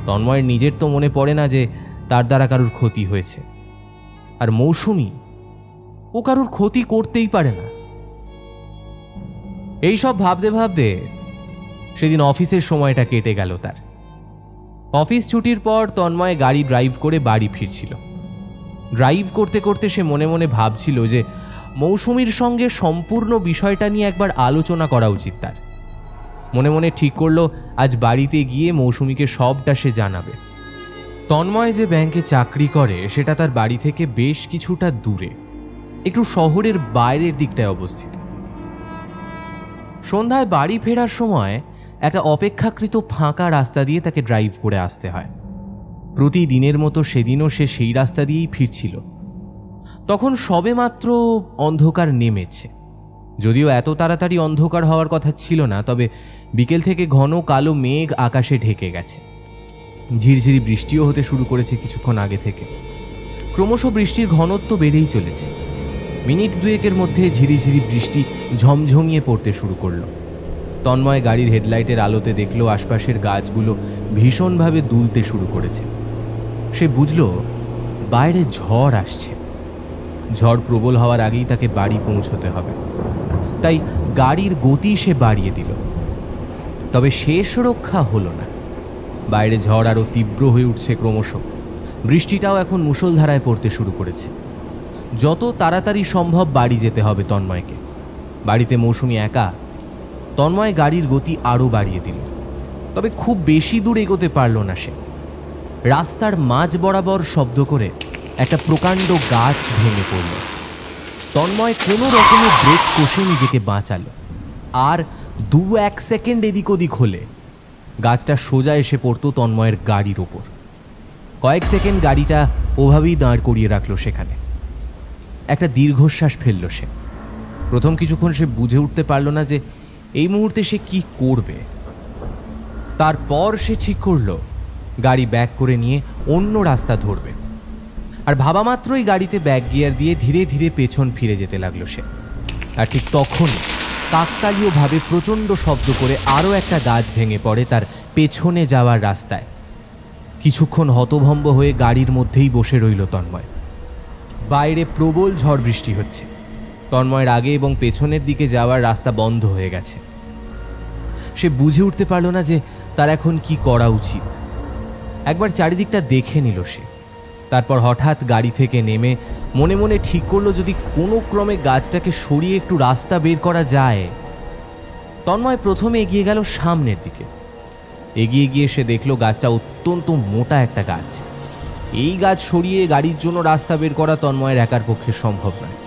তন্ময়ের নিজের তো মনে পড়ে না যে তার দ্বারা কারোর ক্ষতি হয়েছে। আর মৌসুমী, ও কারোর ক্ষতি করতেই পারে না। এইসব ভাবতে ভাবতে সেদিন অফিসের সময়টা কেটে গেল তার। অফিস ছুটির পর তন্ময় গাড়ি ড্রাইভ করে বাড়ি ফিরছিল। ড্রাইভ করতে করতে সে মনে মনে ভাবছিল যে মৌসুমীর সঙ্গে সম্পূর্ণ বিষয়টা নিয়ে একবার আলোচনা করা উচিত তার। মনে মনে ঠিক করলো আজ বাড়িতে গিয়ে মৌসুমীকে সবটা সে জানাবে। তন্ময় যে ব্যাংকে চাকরি করে সেটা তার বাড়ি থেকে বেশ কিছুটা দূরে, একটু শহরের বাইরের দিকটায় অবস্থিত। সন্ধ্যায় বাড়ি ফেরার সময় একটা অপেক্ষাকৃত ফাঁকা রাস্তা দিয়ে তাকে ড্রাইভ করে আসতে হয়। প্রতিদিনের মতো সেদিনও সে সেই রাস্তা দিয়েই ফিরছিল। তখন সবেমাত্র অন্ধকার নেমেছে। যদিও এত তাড়াতাড়ি অন্ধকার হওয়ার কথা ছিল না, তবে বিকেল থেকে ঘন কালো মেঘ আকাশে ঢেকে গেছে। ঝিরঝিরি বৃষ্টিও হতে শুরু করেছে কিছুক্ষণ আগে থেকে। ক্রমশ বৃষ্টির ঘনত্ব বেড়েই চলেছে। মিনিট দুয়েকের মধ্যে ঝিরিঝিরি বৃষ্টি ঝমঝমিয়ে পড়তে শুরু করলো। তন্ময় গাড়ির হেডলাইটের আলোতে দেখল আশপাশের গাছগুলো ভীষণভাবে দুলতে শুরু করেছে। সে বুঝল বাইরে ঝড় আসছে। ঝড় প্রবল হওয়ার আগেই তাকে বাড়ি পৌঁছতে হবে, তাই গাড়ির গতি সে বাড়িয়ে দিল। তবে শেষ রক্ষা হলো না। বাইরে ঝড় আরও তীব্র হয়ে উঠছে ক্রমশ। বৃষ্টিটাও এখন মুষলধারায় পড়তে শুরু করেছে। যত তাড়াতাড়ি সম্ভব বাড়ি যেতে হবে তন্ময়কে। বাড়িতে মৌসুমী একা। তন্ময় গাড়ির গতি আরও বাড়িয়ে দিল, তবে খুব বেশি দূর এগোতে পারল না সে। রাস্তার মাঝ বরাবর শব্দ করে একটা প্রকাণ্ড গাছ ভেঙে পড়ল। তন্ময় কোনো রকমের ব্রেক কষে নিজেকে বাঁচালো, আর 2-1 সেকেন্ড এদিক ওদিক হলে গাছটা সোজা এসে পড়তো তন্ময়ের গাড়ির ওপর। কয়েক সেকেন্ড গাড়িটা ওভাবেই দাঁড় করিয়ে রাখলো সেখানে। একটা দীর্ঘশ্বাস ফেলল সে। প্রথম কিছুক্ষণ সে বুঝে উঠতে পারল না যে এই মুহূর্তে সে কি করবে। তারপর সে ঠিক করলো গাড়ি ব্যাক করে নিয়ে অন্য রাস্তা ধরবে, আর ভাবা মাত্রই গাড়িতে ব্যাক গিয়ার দিয়ে ধীরে ধীরে পেছন ফিরে যেতে লাগলো সে। আর ঠিক তখন কাকতালীয়ভাবে প্রচণ্ড শব্দ করে আরও একটা গাছ ভেঙে পড়ে তার পেছনে যাওয়ার রাস্তায়। কিছুক্ষণ হতভম্ব হয়ে গাড়ির মধ্যেই বসে রইল তন্ময়। বাইরে প্রবল ঝড় বৃষ্টি হচ্ছে। তন্ময়ের আগে এবং পেছনের দিকে যাওয়ার রাস্তা বন্ধ হয়ে গেছে। সে বুঝে উঠতে পারল না যে তার এখন কি করা উচিত। একবার চারিদিকটা দেখে নিল সে। তারপর হঠাৎ গাড়ি থেকে নেমে মনে মনে ঠিক করলো যদি কোনো ক্রমে গাছটাকে সরিয়ে একটু রাস্তা বের করা যায়। তন্ময় প্রথমে এগিয়ে গেল সামনের দিকে। এগিয়ে গিয়ে সে দেখলো গাছটা অত্যন্ত মোটা একটা গাছ। এই গাছ সরিয়ে গাড়ির জন্য রাস্তা বের করা তন্ময়ের একার পক্ষে সম্ভব নয়।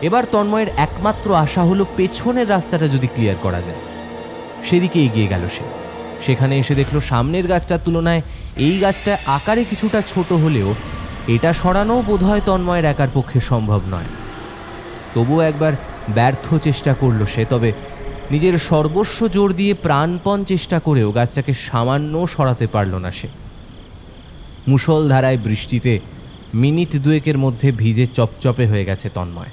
এবার তন্ময়ের একমাত্র আশা হলো পেছনের রাস্তাটা যদি ক্লিয়ার করা যায়। সেদিকে এগিয়ে গেল সে। সেখানে এসে দেখলো সামনের গাছটার তুলনায় এই গাছটা আকারে কিছুটা ছোট হলেও এটা সরানোও বোধহয় তন্ময়ের একার পক্ষে সম্ভব নয়। তবুও একবার ব্যর্থ চেষ্টা করলো সে। তবে নিজের সর্বস্ব জোর দিয়ে প্রাণপণ চেষ্টা করেও গাছটাকে সামান্য সরাতে পারল না সে। মুষলধারায় বৃষ্টিতে মিনিট 2-এর মধ্যে ভিজে চপচপে হয়ে গেছে তন্ময়।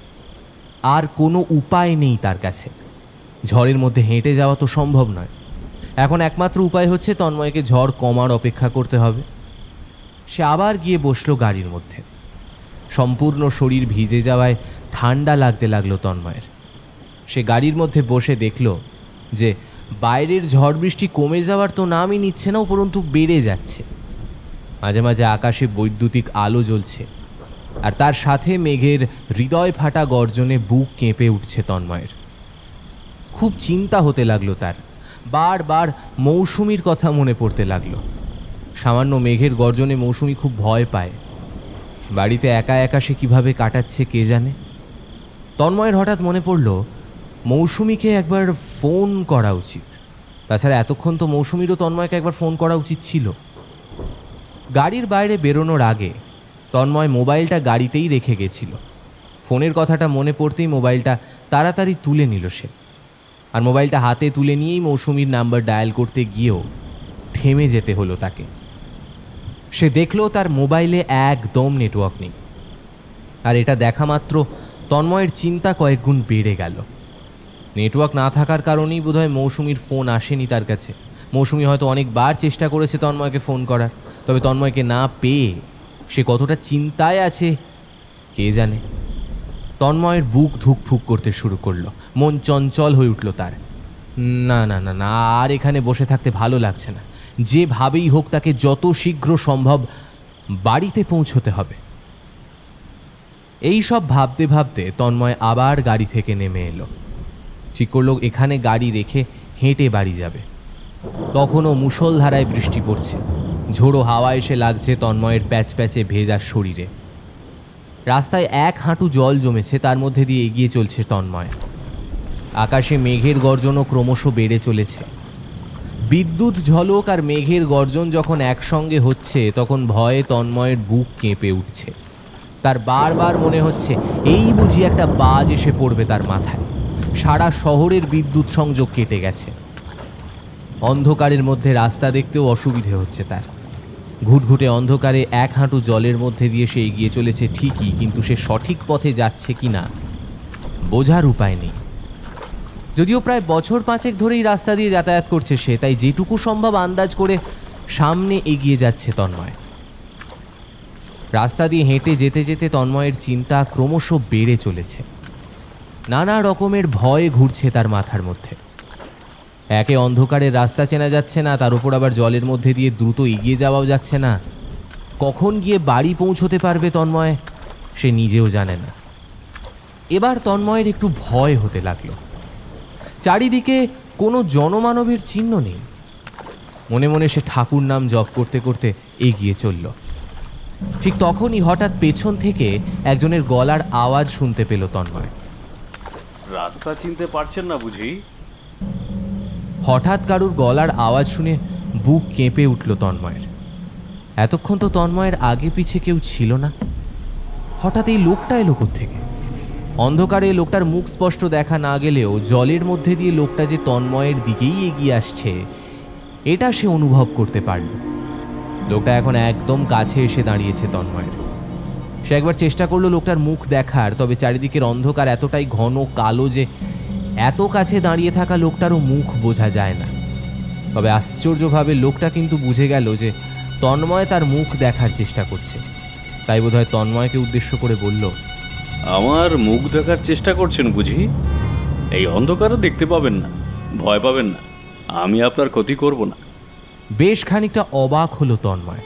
আর কোনো উপায় নেই তার কাছে। ঝড়ের মধ্যে হেঁটে যাওয়া তো সম্ভব নয়। এখন একমাত্র উপায় হচ্ছে তন্ময়কে ঝড় কমার অপেক্ষা করতে হবে। সে আবার গিয়ে বসলো গাড়ির মধ্যে। সম্পূর্ণ শরীর ভিজে যাওয়ায় ঠান্ডা লাগতে লাগলো তন্ময়ের। সে গাড়ির মধ্যে বসে দেখল যে বাইরের ঝড় বৃষ্টি কমে যাওয়ার তো নামই নিচ্ছে না, উপরন্তু বেড়ে যাচ্ছে। মাঝে মাঝে আকাশে বৈদ্যুতিক আলো জ্বলছে, আর তার সাথে মেঘের হৃদয় ফাটা গর্জনে বুক কেঁপে উঠছে তন্ময়ের। খুব চিন্তা হতে লাগলো তার। বারবার মৌসুমীর কথা মনে পড়তে লাগলো। সামান্য মেঘের গর্জনে মৌসুমী খুব ভয় পায়। বাড়িতে একা একা সে কীভাবে কাটাচ্ছে কে জানে। তন্ময়ের হঠাৎ মনে পড়ল মৌসুমীকে একবার ফোন করা উচিত। তাছাড়া এতক্ষণ তো মৌসুমীরও তন্ময়কে একবার ফোন করা উচিত ছিল। গাড়ির বাইরে বেরোনোর আগে তন্ময় মোবাইলটা গাড়িতেই রেখে গেছিল। ফোনের কথাটা মনে পড়তেই মোবাইলটা তাড়াতাড়ি তুলে নিল সে। আর মোবাইলটা হাতে তুলে নিয়েই মৌসুমীর নাম্বার ডায়াল করতে গিয়েও থেমে যেতে হলো তাকে। সে দেখল তার মোবাইলে একদম নেটওয়ার্ক নেই। আর এটা দেখা মাত্র তন্ময়ের চিন্তা কয়েক গুণ বেড়ে গেল। নেটওয়ার্ক না থাকার কারণেই বোধহয় মৌসুমীর ফোন আসেনি তার কাছে। মৌসুমী হয়তো অনেকবার চেষ্টা করেছে তন্ময়কে ফোন করার, তবে তন্ময়কে না পেয়ে সে কতটা চিন্তায় আছে কে জানে। তন্ময়ের বুক ধুকফুক করতে শুরু করলো। মন চঞ্চল হয়ে উঠল তার। না না না না, আর এখানে বসে থাকতে ভালো লাগছে না। যেভাবেই হোক তাকে যত শীঘ্র সম্ভব বাড়িতে পৌঁছতে হবে। এই সব ভাবতে ভাবতে তন্ময় আবার গাড়ি থেকে নেমে এলো। ঠিক করলো এখানে গাড়ি রেখে হেঁটে বাড়ি যাবে। তখনও মুষলধারায় বৃষ্টি পড়ছে। ঝোড়ো হাওয়া এসে লাগছে তন্ময়ের প্যাচ প্যাচে ভেজা শরীরে। রাস্তায় 1 হাঁটু জল জমেছে, তার মধ্যে দিয়ে এগিয়ে চলছে তন্ময়। আকাশে মেঘের গর্জনও ক্রমশ বেড়ে চলেছে। বিদ্যুৎ ঝলক আর মেঘের গর্জন যখন একসঙ্গে হচ্ছে তখন ভয়ে তন্ময়ের বুক কেঁপে উঠছে। তার বারবার মনে হচ্ছে এই বুঝি একটা বাজ এসে পড়বে তার মাথায়। সারা শহরের বিদ্যুৎ সংযোগ কেটে গেছে। অন্ধকারের মধ্যে রাস্তা দেখতেও অসুবিধে হচ্ছে তার। ঘুটঘুটে অন্ধকারে 1 হাঁটু জলের মধ্যে দিয়ে সে এগিয়ে চলেছে ঠিকই, কিন্তু সে সঠিক পথে যাচ্ছে কি না বোঝার উপায় নেই। যদিও প্রায় বছর 5 ধরেই রাস্তা দিয়ে যাতায়াত করছে সে, তাই যেটুকু সম্ভব আন্দাজ করে সামনে এগিয়ে যাচ্ছে তন্ময়। রাস্তা দিয়ে হেঁটে যেতে যেতে তন্ময়ের চিন্তা ক্রমশ বেড়ে চলেছে। নানা রকমের ভয় ঘুরছে তার মাথার মধ্যে। একে অন্ধকারের রাস্তা চেনা যাচ্ছে না, তার উপর আবার জলের মধ্যে দিয়ে দ্রুত এগিয়ে যাওয়াও যাচ্ছে না। কখন গিয়ে বাড়ি পৌঁছতে পারবে তন্ময় সে নিজেও জানে না। এবার তন্ময়ের একটু ভয় হতে লাগলো। চারিদিকে কোনো জনমানবের চিহ্ন নেই। মনে মনে সে ঠাকুর নাম জপ করতে করতে এগিয়ে চলল। ঠিক তখনই হঠাৎ পেছন থেকে একজনের গলার আওয়াজ শুনতে পেল তন্ময়। রাস্তা চিনতে পারছেন না বুঝি? হঠাৎ কারুর গলার আওয়াজ শুনে বুক কেঁপে উঠল তন্ময়ের। এতক্ষণ তো তন্ময়ের আগে পিছে কেউ ছিল না, হঠাৎ এই লোকটা এলো কোত্থেকে? অন্ধকারে লোকটার মুখ স্পষ্ট দেখা না গেলেও জলের মধ্যে দিয়ে লোকটা যে তন্ময়ের দিকেই এগিয়ে আসছে এটা সে অনুভব করতে পারল। লোকটা এখন একদম কাছে এসে দাঁড়িয়েছে তন্ময়ের। সে একবার চেষ্টা করলো লোকটার মুখ দেখার, তবে চারিদিকের অন্ধকার এতটাই ঘন কালো যে এত কাছে দাঁড়িয়ে থাকা লোকটারও মুখ বোঝা যায় না। তবে আশ্চর্যভাবে লোকটা কিন্তু বুঝে গেল যে তন্ময় তার মুখ দেখার চেষ্টা করছে। তাই বোধহয় তন্ময়কে উদ্দেশ্য করে বলল, আমার মুখ দেখার চেষ্টা করছেন বুঝি? এই অন্ধকারও দেখতে পাবেন না, ভয় পাবেন না, আমি আপনার ক্ষতি করব না। বেশ খানিকটা অবাক হলো তন্ময়।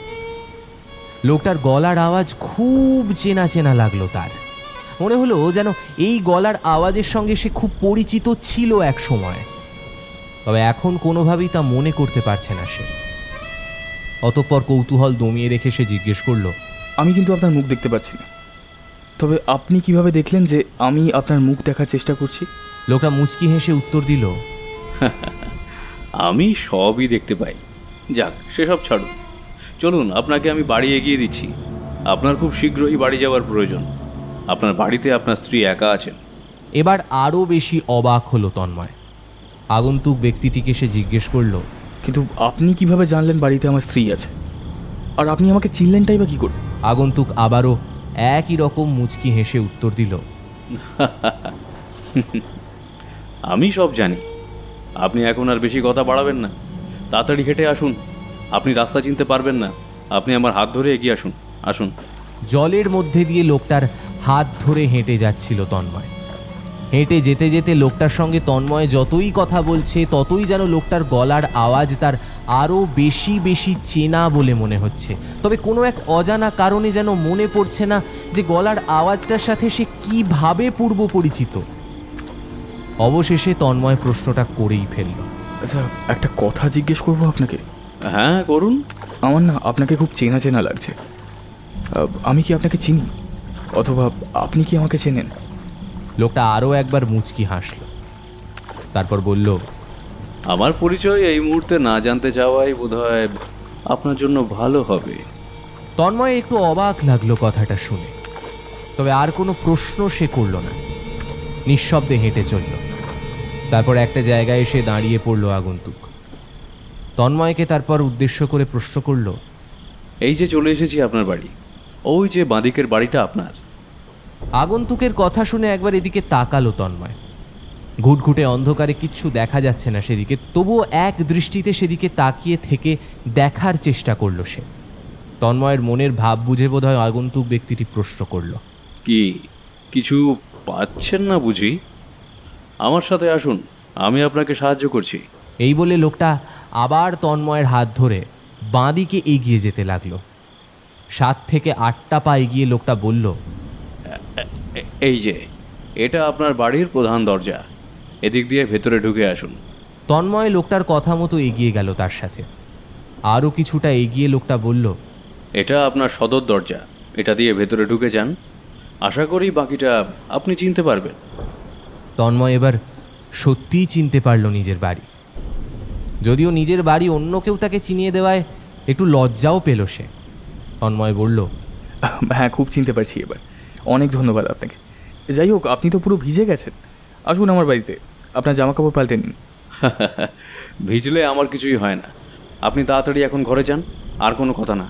লোকটার গলার আওয়াজ খুব চেনা চেনা লাগলো তার। মনে হলো যেন এই গলার আওয়াজের সঙ্গে সে খুব পরিচিত ছিল এক সময়, তবে এখন কোনোভাবেই তা মনে করতে পারছে না সে। অতঃপর কৌতূহল দমিয়ে রেখে সে জিজ্ঞেস করলো, আমি কিন্তু আপনার মুখ দেখতে পাচ্ছি না, তবে আপনি কিভাবে দেখলেন যে আমি আপনার মুখ দেখার চেষ্টা করছি? লোকটা মুচকি হেসে উত্তর দিল, আমি সবই দেখতে পাই। যাক, সেসব ছাড়ুন, চলুন আপনাকে আমি বাড়ি এগিয়ে দিচ্ছি। আপনার খুব শীঘ্রই বাড়ি যাওয়ার প্রয়োজন। আপনার বাড়িতে আপনার স্ত্রী একা আছেন। এবার আরও বেশি অবাক হলো তন্ময়। আগন্তুক ব্যক্তিটিকে সে জিজ্ঞেস করলো, কিন্তু আপনি কিভাবে জানলেন বাড়িতে আমার স্ত্রী আছে? আর আপনি আমাকে চিনলেনটাই বা কী করে? আগন্তুক আবারও একই রকম মুচকি হেসে উত্তর দিল, আমি সব জানি। আপনি এখন আর বেশি কথা বাড়াবেন না, তাড়াতাড়ি হেঁটে আসুন। আপনি রাস্তা চিনতে পারবেন না, আপনি আমার হাত ধরে এগিয়ে আসুন। আসুন। জলের মধ্যে দিয়ে লোকটার হাত ধরে হেঁটে যাচ্ছিল তন্ময়। হেঁটে যেতে যেতে লোকটার সঙ্গে তন্ময় যতই কথা বলছে ততই যেন লোকটার গলার আওয়াজ তার আরও বেশি বেশি চেনা বলে মনে হচ্ছে। তবে কোনো এক অজানা কারণে যেন মনে পড়ছে না যে গলার আওয়াজটার সাথে সে কিভাবে পূর্ব পরিচিত। অবশেষে তন্ময় প্রশ্নটা করেই ফেলল, আচ্ছা, একটা কথা জিজ্ঞেস করবো আপনাকে? হ্যাঁ, করুন। আমার না আপনাকে খুব চেনা চেনা লাগছে। আমি কি আপনাকে চিনি, অথবা আপনি কি আমাকে চেনেন? লোকটা আরও একবার মুচকি হাসল, তারপর বলল, আমার পরিচয় এই মুহূর্তে না জানতে চাওয়াই বোধহয় আপনার জন্য ভালো হবে। তন্ময় একটু অবাক লাগলো কথাটা শুনে, তবে আর কোনো প্রশ্ন সে করল না। নিঃশব্দে হেঁটে চলল। তারপর একটা জায়গায় এসে দাঁড়িয়ে পড়ল আগন্তুক। তন্ময়কে তারপর উদ্দেশ্য করে প্রশ্ন করল, এই যে চলে এসেছি আপনার বাড়ি, ওই যে বাঁদিকের বাড়িটা আপনার? আগন্তুকের কথা শুনে একবার এদিকে তাকালো তন্ময়। ঘুটঘুটে অন্ধকারে কিচ্ছু দেখা যাচ্ছে না সেদিকে, তবুও এক দৃষ্টিতে সেদিকে তাকিয়ে থেকে দেখার চেষ্টা করলো সে। তন্ময়ের মনের ভাব বুঝে বোধহয় আগন্তুক ব্যক্তিটি প্রশ্ন করল, কি কিছু পাচ্ছেন না বুঝি? আমার সাথে আসুন, আমি আপনাকে সাহায্য করছি। এই বলে লোকটা আবার তন্ময়ের হাত ধরে বাঁদিকে এগিয়ে যেতে লাগলো। 7 থেকে 8টা পা এগিয়ে লোকটা বলল, এই যে, এটা আপনার বাড়ির প্রধান দরজা, এদিক দিয়ে ভেতরে ঢুকে আসুন। তন্ময় লোকটার কথা মতো এগিয়ে গেল তার সাথে। আরও কিছুটা এগিয়ে লোকটা বলল, এটা আপনার সদর দরজা, এটা দিয়ে ভেতরে ঢুকে যান। আশা করি বাকিটা আপনি চিনতে পারবেন। তন্ময় এবার সত্যিই চিনতে পারল নিজের বাড়ি। যদিও নিজের বাড়ি অন্য কেউ তাকে চিনিয়ে দেওয়ায় একটু লজ্জাও পেল সে। তন্ময় বলল, হ্যাঁ, খুব চিনতে পারছি এবার। অনেক ধন্যবাদ আপনাকে। যাই হোক, আপনি তো পুরো ভিজে গেছেন। আসুন আমার বাড়িতে, আপনার জামাকাপড় পাল্টে নিন। ভিজলে আমার কিছুই হয় না। আপনি তাড়াতাড়ি এখন ঘরে যান, আর কোনো কথা না।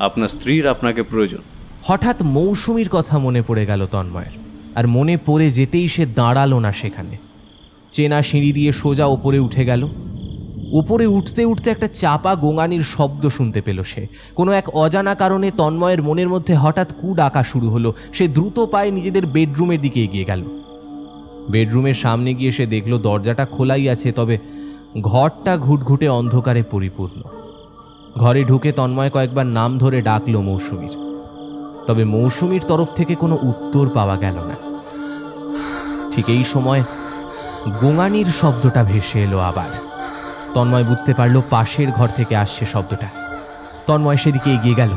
আপনার স্ত্রীর আপনাকে প্রয়োজন। হঠাৎ মৌসুমীর কথা মনে পড়ে গেল তন্ময়ের, আর মনে পড়ে যেতেই সে দাঁড়ালো না সেখানে। চেনা সিঁড়ি দিয়ে সোজা ওপরে উঠে গেল। উপরে উঠতে উঠতে একটা চাপা গোঙানির শব্দ শুনতে পেল সে। কোনো এক অজানা কারণে তন্ময়ের মনের মধ্যে হঠাৎ কু ডাকা শুরু হলো। সে দ্রুত পায়ে নিজেদের বেডরুমের দিকে এগিয়ে গেল। বেডরুমের সামনে গিয়ে সে দেখল দরজাটা খোলাই আছে, তবে ঘরটা ঘুটঘুটে অন্ধকারে পরিপূর্ণ। ঘরে ঢুকে তন্ময় কয়েকবার নাম ধরে ডাকলো মৌসুমীর, তবে মৌসুমীর তরফ থেকে কোনো উত্তর পাওয়া গেল না। ঠিক এই সময় গোঙানির শব্দটা ভেসে এলো আবার। তন্ময় বুঝতে পারল পাশের ঘর থেকে আসছে শব্দটা। তন্ময় সেদিকে এগিয়ে গেল।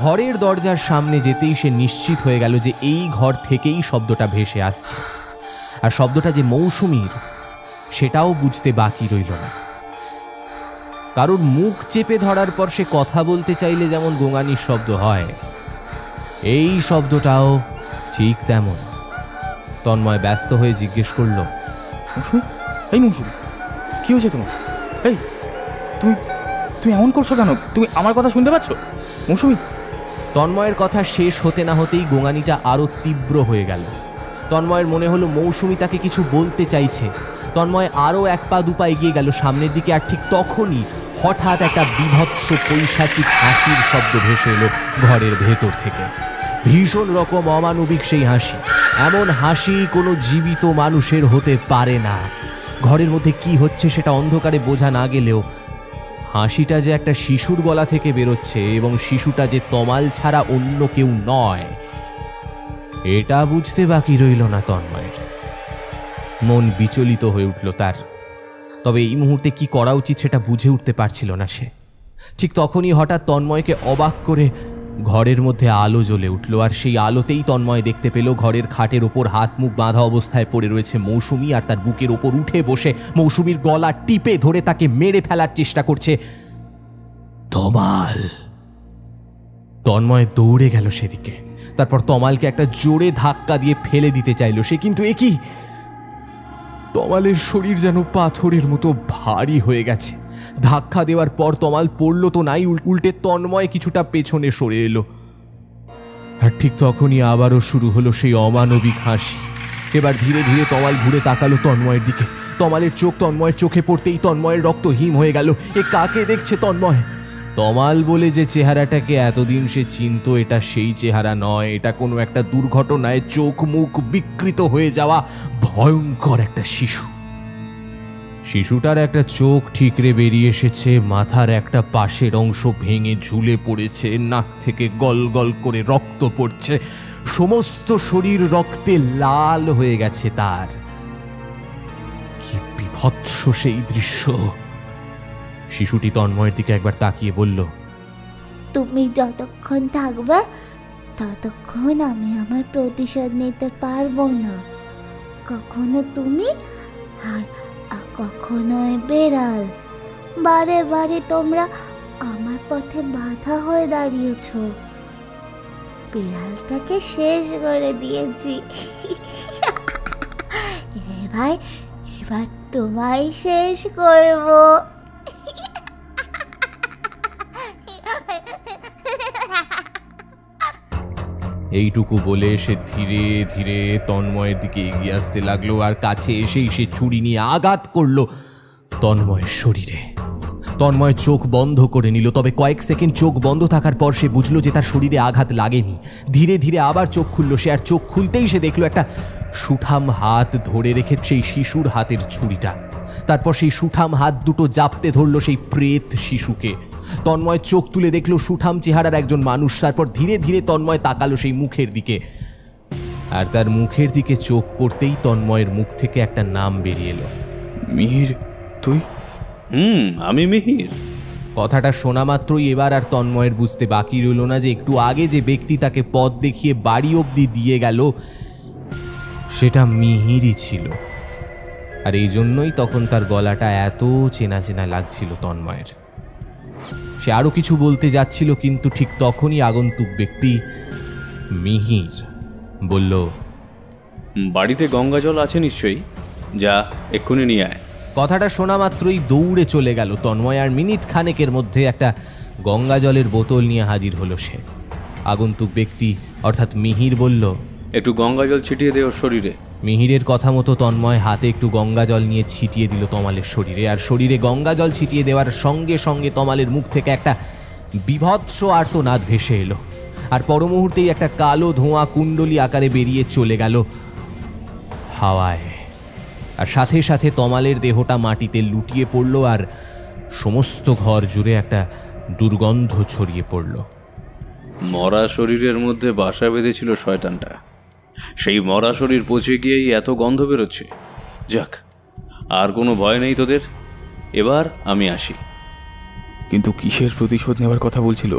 ঘরের দরজার সামনে যেতেই সে নিশ্চিত হয়ে গেল যে এই ঘর থেকেই শব্দটা ভেসে আসছে, আর শব্দটা যে মৌসুমীর সেটাও বুঝতে বাকি রইল না। কারোর মুখ চেপে ধরার পর সে কথা বলতে চাইলে যেমন গোঙানির শব্দ হয়, এই শব্দটাও ঠিক তেমন। তন্ময় ব্যস্ত হয়ে জিজ্ঞেস করল, মৌসুমি, এই মৌসুমি, কি হয়েছে তোমার? এই তুমি তুমি এমন করছো কেন? তুমি আমার কথা শুনতে পাচ্ছ মৌসুমি? তন্ময়ের কথা শেষ হতে না হতেই গোঙানিটা আরো তীব্র হয়ে গেল। তন্ময়ের মনে হলো মৌসুমি তাকে কিছু বলতে চাইছে। তন্ময় আরও এক পা দুপা এগিয়ে গেল সামনের দিকে, আর ঠিক তখনই হঠাৎ একটা বিভৎস পৈশাচিক হাসির শব্দ ভেসে এলো ঘরের ভেতর থেকে। ভীষণ রকম অমানবিক সেই হাসি। এমন হাসি কোনো জীবিত মানুষের হতে পারে না। ঘরের মধ্যে কি হচ্ছে সেটা অন্ধকারে বোঝা না গেলেও হাসিটা যে একটা শিশুর গলা থেকে বেরোচ্ছে এবং শিশুটা যে তমাল ছাড়া অন্য কেউ নয়, এটা বুঝতে বাকি রইল না তন্ময়ের। মন বিচলিত হয়ে উঠল তার। তবে এই মুহূর্তে কি করা উচিত সেটা বুঝে উঠতে পারছিল না সে। ঠিক তখনই হঠাৎ তন্ময়কে অবাক করে ঘরের মধ্যে আলো জ্বলে উঠল, আর সেই আলোতেই তন্ময় দেখতে পেল ঘরের খাটের ওপর হাত মুখ বাঁধা অবস্থায় পড়ে রয়েছে মৌসুমি, আর তার বুকের ওপর উঠে বসে মৌসুমির গলা টিপে ধরে তাকে মেরে ফেলার চেষ্টা করছে তমাল। তন্ময় দৌড়ে গেল সেদিকে। তারপর তমালকে একটা জোরে ধাক্কা দিয়ে ফেলে দিতে চাইল সে, কিন্তু এ কি, তমালের শরীর যেন পাথরের মতো ভারী হয়ে গেছে। ধাক্কা দেওয়ার পর তমাল পড়ল তো নাই, উল্টে তন্ময় কিছুটা পেছনে সরে এলো। আর ঠিক তখনই আবারও শুরু হলো সেই অমানবিক হাসি। এবার ধীরে ধীরে তমাল ঘুরে তাকালো তন্ময়ের দিকে। তমালের চোখ তন্ময়ের চোখে পড়তেই তন্ময়ের রক্ত হিম হয়ে গেল। এ কাকে দেখছে তন্ময়? তমাল বলে যে চেহারাটাকে এতদিন সে চিনত, এটা সেই চেহারা নয়। এটা কোনো একটা দুর্ঘটনায় চোখ মুখ বিকৃত হয়ে যাওয়া ভয়ঙ্কর একটা শিশু। শিশুটার একটা চোখ ঠিকরে বেরিয়ে এসেছে, মাথার একটা পাশের অংশ ভেঙে ঝুলে পড়েছে, নাক থেকে গল গল করে রক্ত পড়ছে, সমস্ত শরীর রক্তে লাল হয়ে গেছে তার। কি বিভৎস সেই দৃশ্য! শিশুটি তন্ময়ের দিকে একবার তাকিয়ে বলল, তুমি যতক্ষণ থাকবে ততক্ষণ আমি আমার প্রতিশোধ নিতে পারবো না। কখনো তুমি আর কখনোই বেড়াল। বারে বারে তোমরা আমার পথে বাধা হয়ে দাঁড়িয়েছ। বিড়ালটাকে শেষ করে দিয়েছি। এবার তোমায় শেষ করব। এইটুকু বলে সে ধীরে ধীরে তন্ময়ের দিকে এগিয়ে আসতে লাগলো, আর কাছে এসেই সে ছুরি নিয়ে আঘাত করলো তন্ময়ের শরীরে। তন্ময় চোখ বন্ধ করে নিল, তবে কয়েক সেকেন্ড চোখ বন্ধ থাকার পর সে বুঝলো যে তার শরীরে আঘাত লাগেনি। ধীরে ধীরে আবার চোখ খুলল সে, আর চোখ খুলতেই সে দেখলো একটা সুঠাম হাত ধরে রেখে সেই শিশুর হাতের ছুরিটা। তারপর সেই সুঠাম হাত দুটো জাপতে ধরলো সেই প্রেত শিশুকে। তন্ময় চোখ তুলে দেখলো সুঠাম চেহারার একজন মানুষ। তারপর ধীরে ধীরে তন্ময় তাকালো সেই মুখের দিকে, আর তার মুখের দিকে চোখ পড়তেই তন্ময়ের মুখ থেকে একটা নাম বেরিয়ে এলো, মিহির। তুই? আমি মিহির। কথাটা শোনা মাত্রই এবার আর তন্ময়ের বুঝতে বাকি রইল না যে একটু আগে যে ব্যক্তি তাকে পথ দেখিয়ে বাড়ি অবধি দিয়ে গেল সেটা মিহিরই ছিল। আর এই জন্যই তখন তার গলাটা এত চেনা চেনা লাগছিল তন্ময়ের। সে আরো কিছু বলতে যাচ্ছিল, কিন্তু ঠিক তখনই আগন্তুক ব্যক্তি মিহির বলল, বাড়িতে গঙ্গা জল আছে নিশ্চয়ই, যা এক্ষুনি নিয়ে আয়। কথাটা শোনা মাত্রই দৌড়ে চলে গেল তন্ময়, আর মিনিট খানেকের মধ্যে একটা গঙ্গা জলের বোতল নিয়ে হাজির হলো সে। আগন্তুক ব্যক্তি অর্থাৎ মিহির বলল, একটু গঙ্গা জল ছিটিয়ে দে ওর শরীরে। মিহিরের কথা মতো তন্ময় হাতে একটু গঙ্গা জল নিয়ে ছিটিয়ে দিল তমালের শরীরে, আর শরীরে গঙ্গা জল ছিটিয়ে দেওয়ার সঙ্গে সঙ্গে তমালের মুখ থেকে একটা বিভৎস আর্তনাদ ভেসে এলো, আর পর মুহূর্তেই একটা কালো ধোঁয়া কুণ্ডলী আকারে বেরিয়ে চলে গেল হাওয়ায়। আর সাথে সাথে তমালের দেহটা মাটিতে লুটিয়ে পড়ল, আর সমস্ত ঘর জুড়ে একটা দুর্গন্ধ ছড়িয়ে পড়ল। মরা শরীরের মধ্যে বাসা বেঁধেছিল শয়তানটা, সেই মরা শরীর পচে গিয়েই এত গন্ধ বেরোচ্ছে। যাক, আর কোনো ভয় নেই তোদের। এবার আমি আসি। কিন্তু কিসের প্রতিশোধ নেওয়ার কথা বলছিল?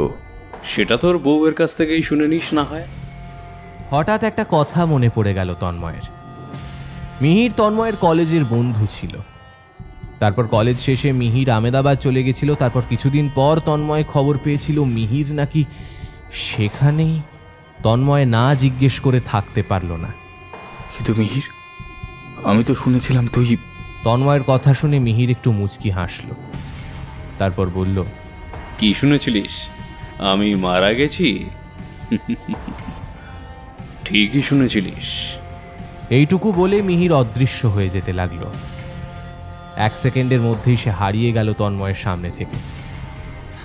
সেটা তোর বউয়ের কাছ থেকেই শুনে নিস না হয়। হঠাৎ একটা কথা মনে পড়ে গেল তন্ময়ের। মিহির তন্ময়ের কলেজের বন্ধু ছিল। তারপর কলেজ শেষে মিহির আমেদাবাদ চলে গেছিল। তারপর কিছুদিন পর তন্ময় খবর পেয়েছিল মিহির নাকি সেখানেই। তন্ময় না জিজ্ঞেস করে থাকতে পারল না। কিন্তু মিহির, আমি তো শুনেছিলাম তুই... তন্ময়ের কথা শুনে মিহির একটু মুচকি হাসল। তারপর বলল, কি শুনেছিলিস? আমি মারা গেছি? ঠিকই শুনেছিলিস। এইটুকু বলে মিহির অদৃশ্য হয়ে যেতে লাগলো। 1 সেকেন্ডের মধ্যেই সে হারিয়ে গেল তন্ময়ের সামনে থেকে।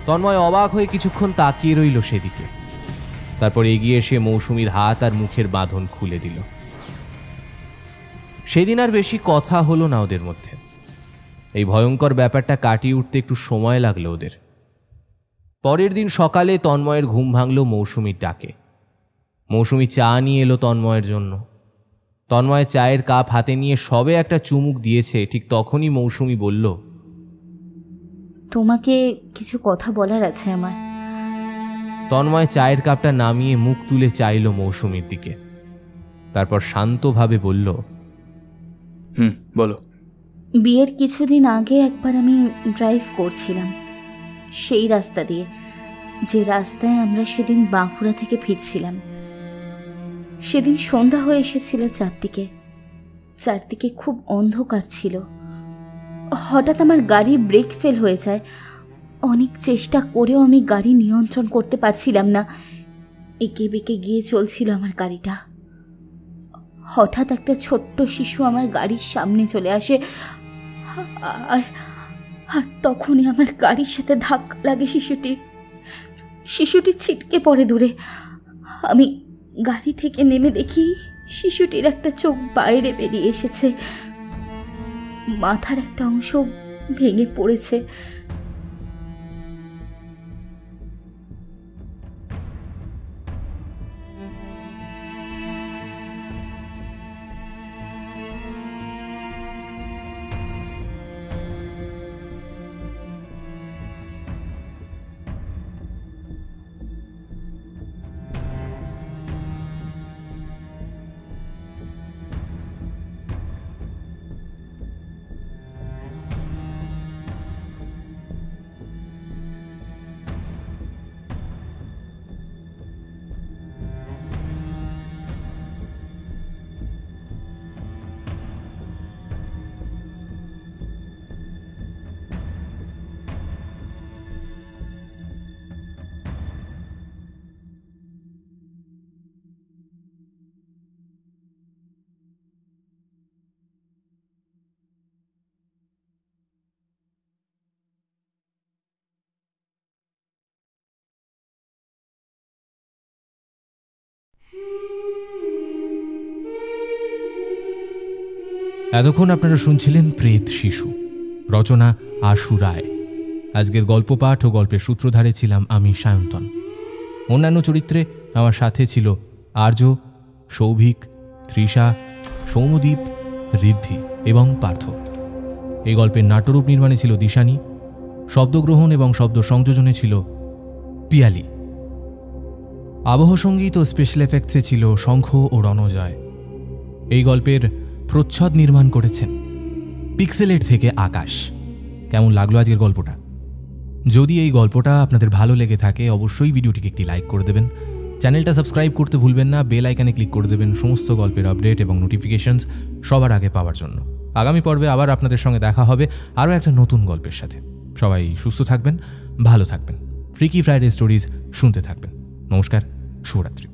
তন্ময় অবাক হয়ে কিছুক্ষণ তাকিয়ে রইল সেদিকে। তারপর এগিয়ে এসে মৌসুমীর হাত আর মুখের বাঁধন খুলে দিল। সেদিন আর বেশি কথা হলো না ওদের মধ্যে। এই ভয়ঙ্কর ব্যাপারটা কাটিয়ে উঠতে একটু সময় লাগলো ওদের। পরের দিন সকালে তন্ময়ের ঘুম ভাঙল মৌসুমীর ডাকে। মৌসুমী চা নিয়ে এলো তন্ময়ের জন্য। তন্ময় চায়ের কাপ হাতে নিয়ে সবে একটা চুমুক দিয়েছে, ঠিক তখনই মৌসুমী বলল, তোমাকে কিছু কথা বলার আছে আমার। তন্ময় চায়ের কাপটা নামিয়ে মুখ তুলে চাইল মৌসুমীর দিকে। তারপর শান্তভাবে বলল, বলো। বিয়ের কিছুদিন আগে একবার আমি ড্রাইভ করছিলাম সেই রাস্তা দিয়ে, যে রাস্তায় আমরা সেদিন বাঁকুড়া থেকে ফিরছিলাম। সেদিন সন্ধ্যা হয়ে এসেছিল। চারদিকে খুব অন্ধকার ছিল। হঠাৎ আমার গাড়ি ব্রেক ফেল হয়ে যায়। অনেক চেষ্টা করেও আমি গাড়ি নিয়ন্ত্রণ করতে পারছিলাম না। এঁকে বেঁকে গিয়ে চলছিল আমার গাড়িটা। হঠাৎ একটা ছোট্ট শিশু আমার গাড়ির সামনে চলে আসে, আর তখনই আমার গাড়ির সাথে ধাক্কা লাগে শিশুটি ছিটকে পড়ে দূরে। আমি গাড়ি থেকে নেমে দেখি শিশুটির একটা চোখ বাইরে বেরিয়ে এসেছে, মাথার একটা অংশ ভেঙে পড়েছে। এতক্ষণ আপনারা শুনছিলেন প্রেত শিশু, রচনা আশু রায়। আজকের গল্প পাঠ ও গল্পের সূত্রধারে ছিলাম আমি, সায়ন্তন। অন্যান্য চরিত্রে আমার সাথে ছিল আর্য, সৌভিক, তৃষা, সৌমদ্বীপ, ঋদ্ধি এবং পার্থ। এই গল্পের নাট্যরূপ নির্মাণে ছিল দিশানি। শব্দগ্রহণ এবং শব্দ সংযোজনে ছিল পিয়ালি। আবহ সঙ্গীত ও স্পেশাল এফেক্টসে ছিল শঙ্খ ও রণজয়। এই গল্পের প্রচ্ছদ নির্মাণ করেছেন পিক্সেলের থেকে আকাশ। কেমন লাগলো আজকের গল্পটা? যদি এই গল্পটা আপনাদের ভালো লেগে থাকে অবশ্যই ভিডিওটিকে একটি লাইক করে দেবেন। চ্যানেলটা সাবস্ক্রাইব করতে ভুলবেন না। বেল আইকনে ক্লিক করে দেবেন সমস্ত গল্পের আপডেট এবং নোটিফিকেশনস সবার আগে পাওয়ার জন্য। আগামী পর্বে আবার আপনাদের সঙ্গে দেখা হবে আরও একটা নতুন গল্পের সাথে। সবাই সুস্থ থাকবেন, ভালো থাকবেন। ফ্রিকি ফ্রাইডে স্টোরিজ শুনতে থাকবেন। নমস্কার, শুভরাত্রি।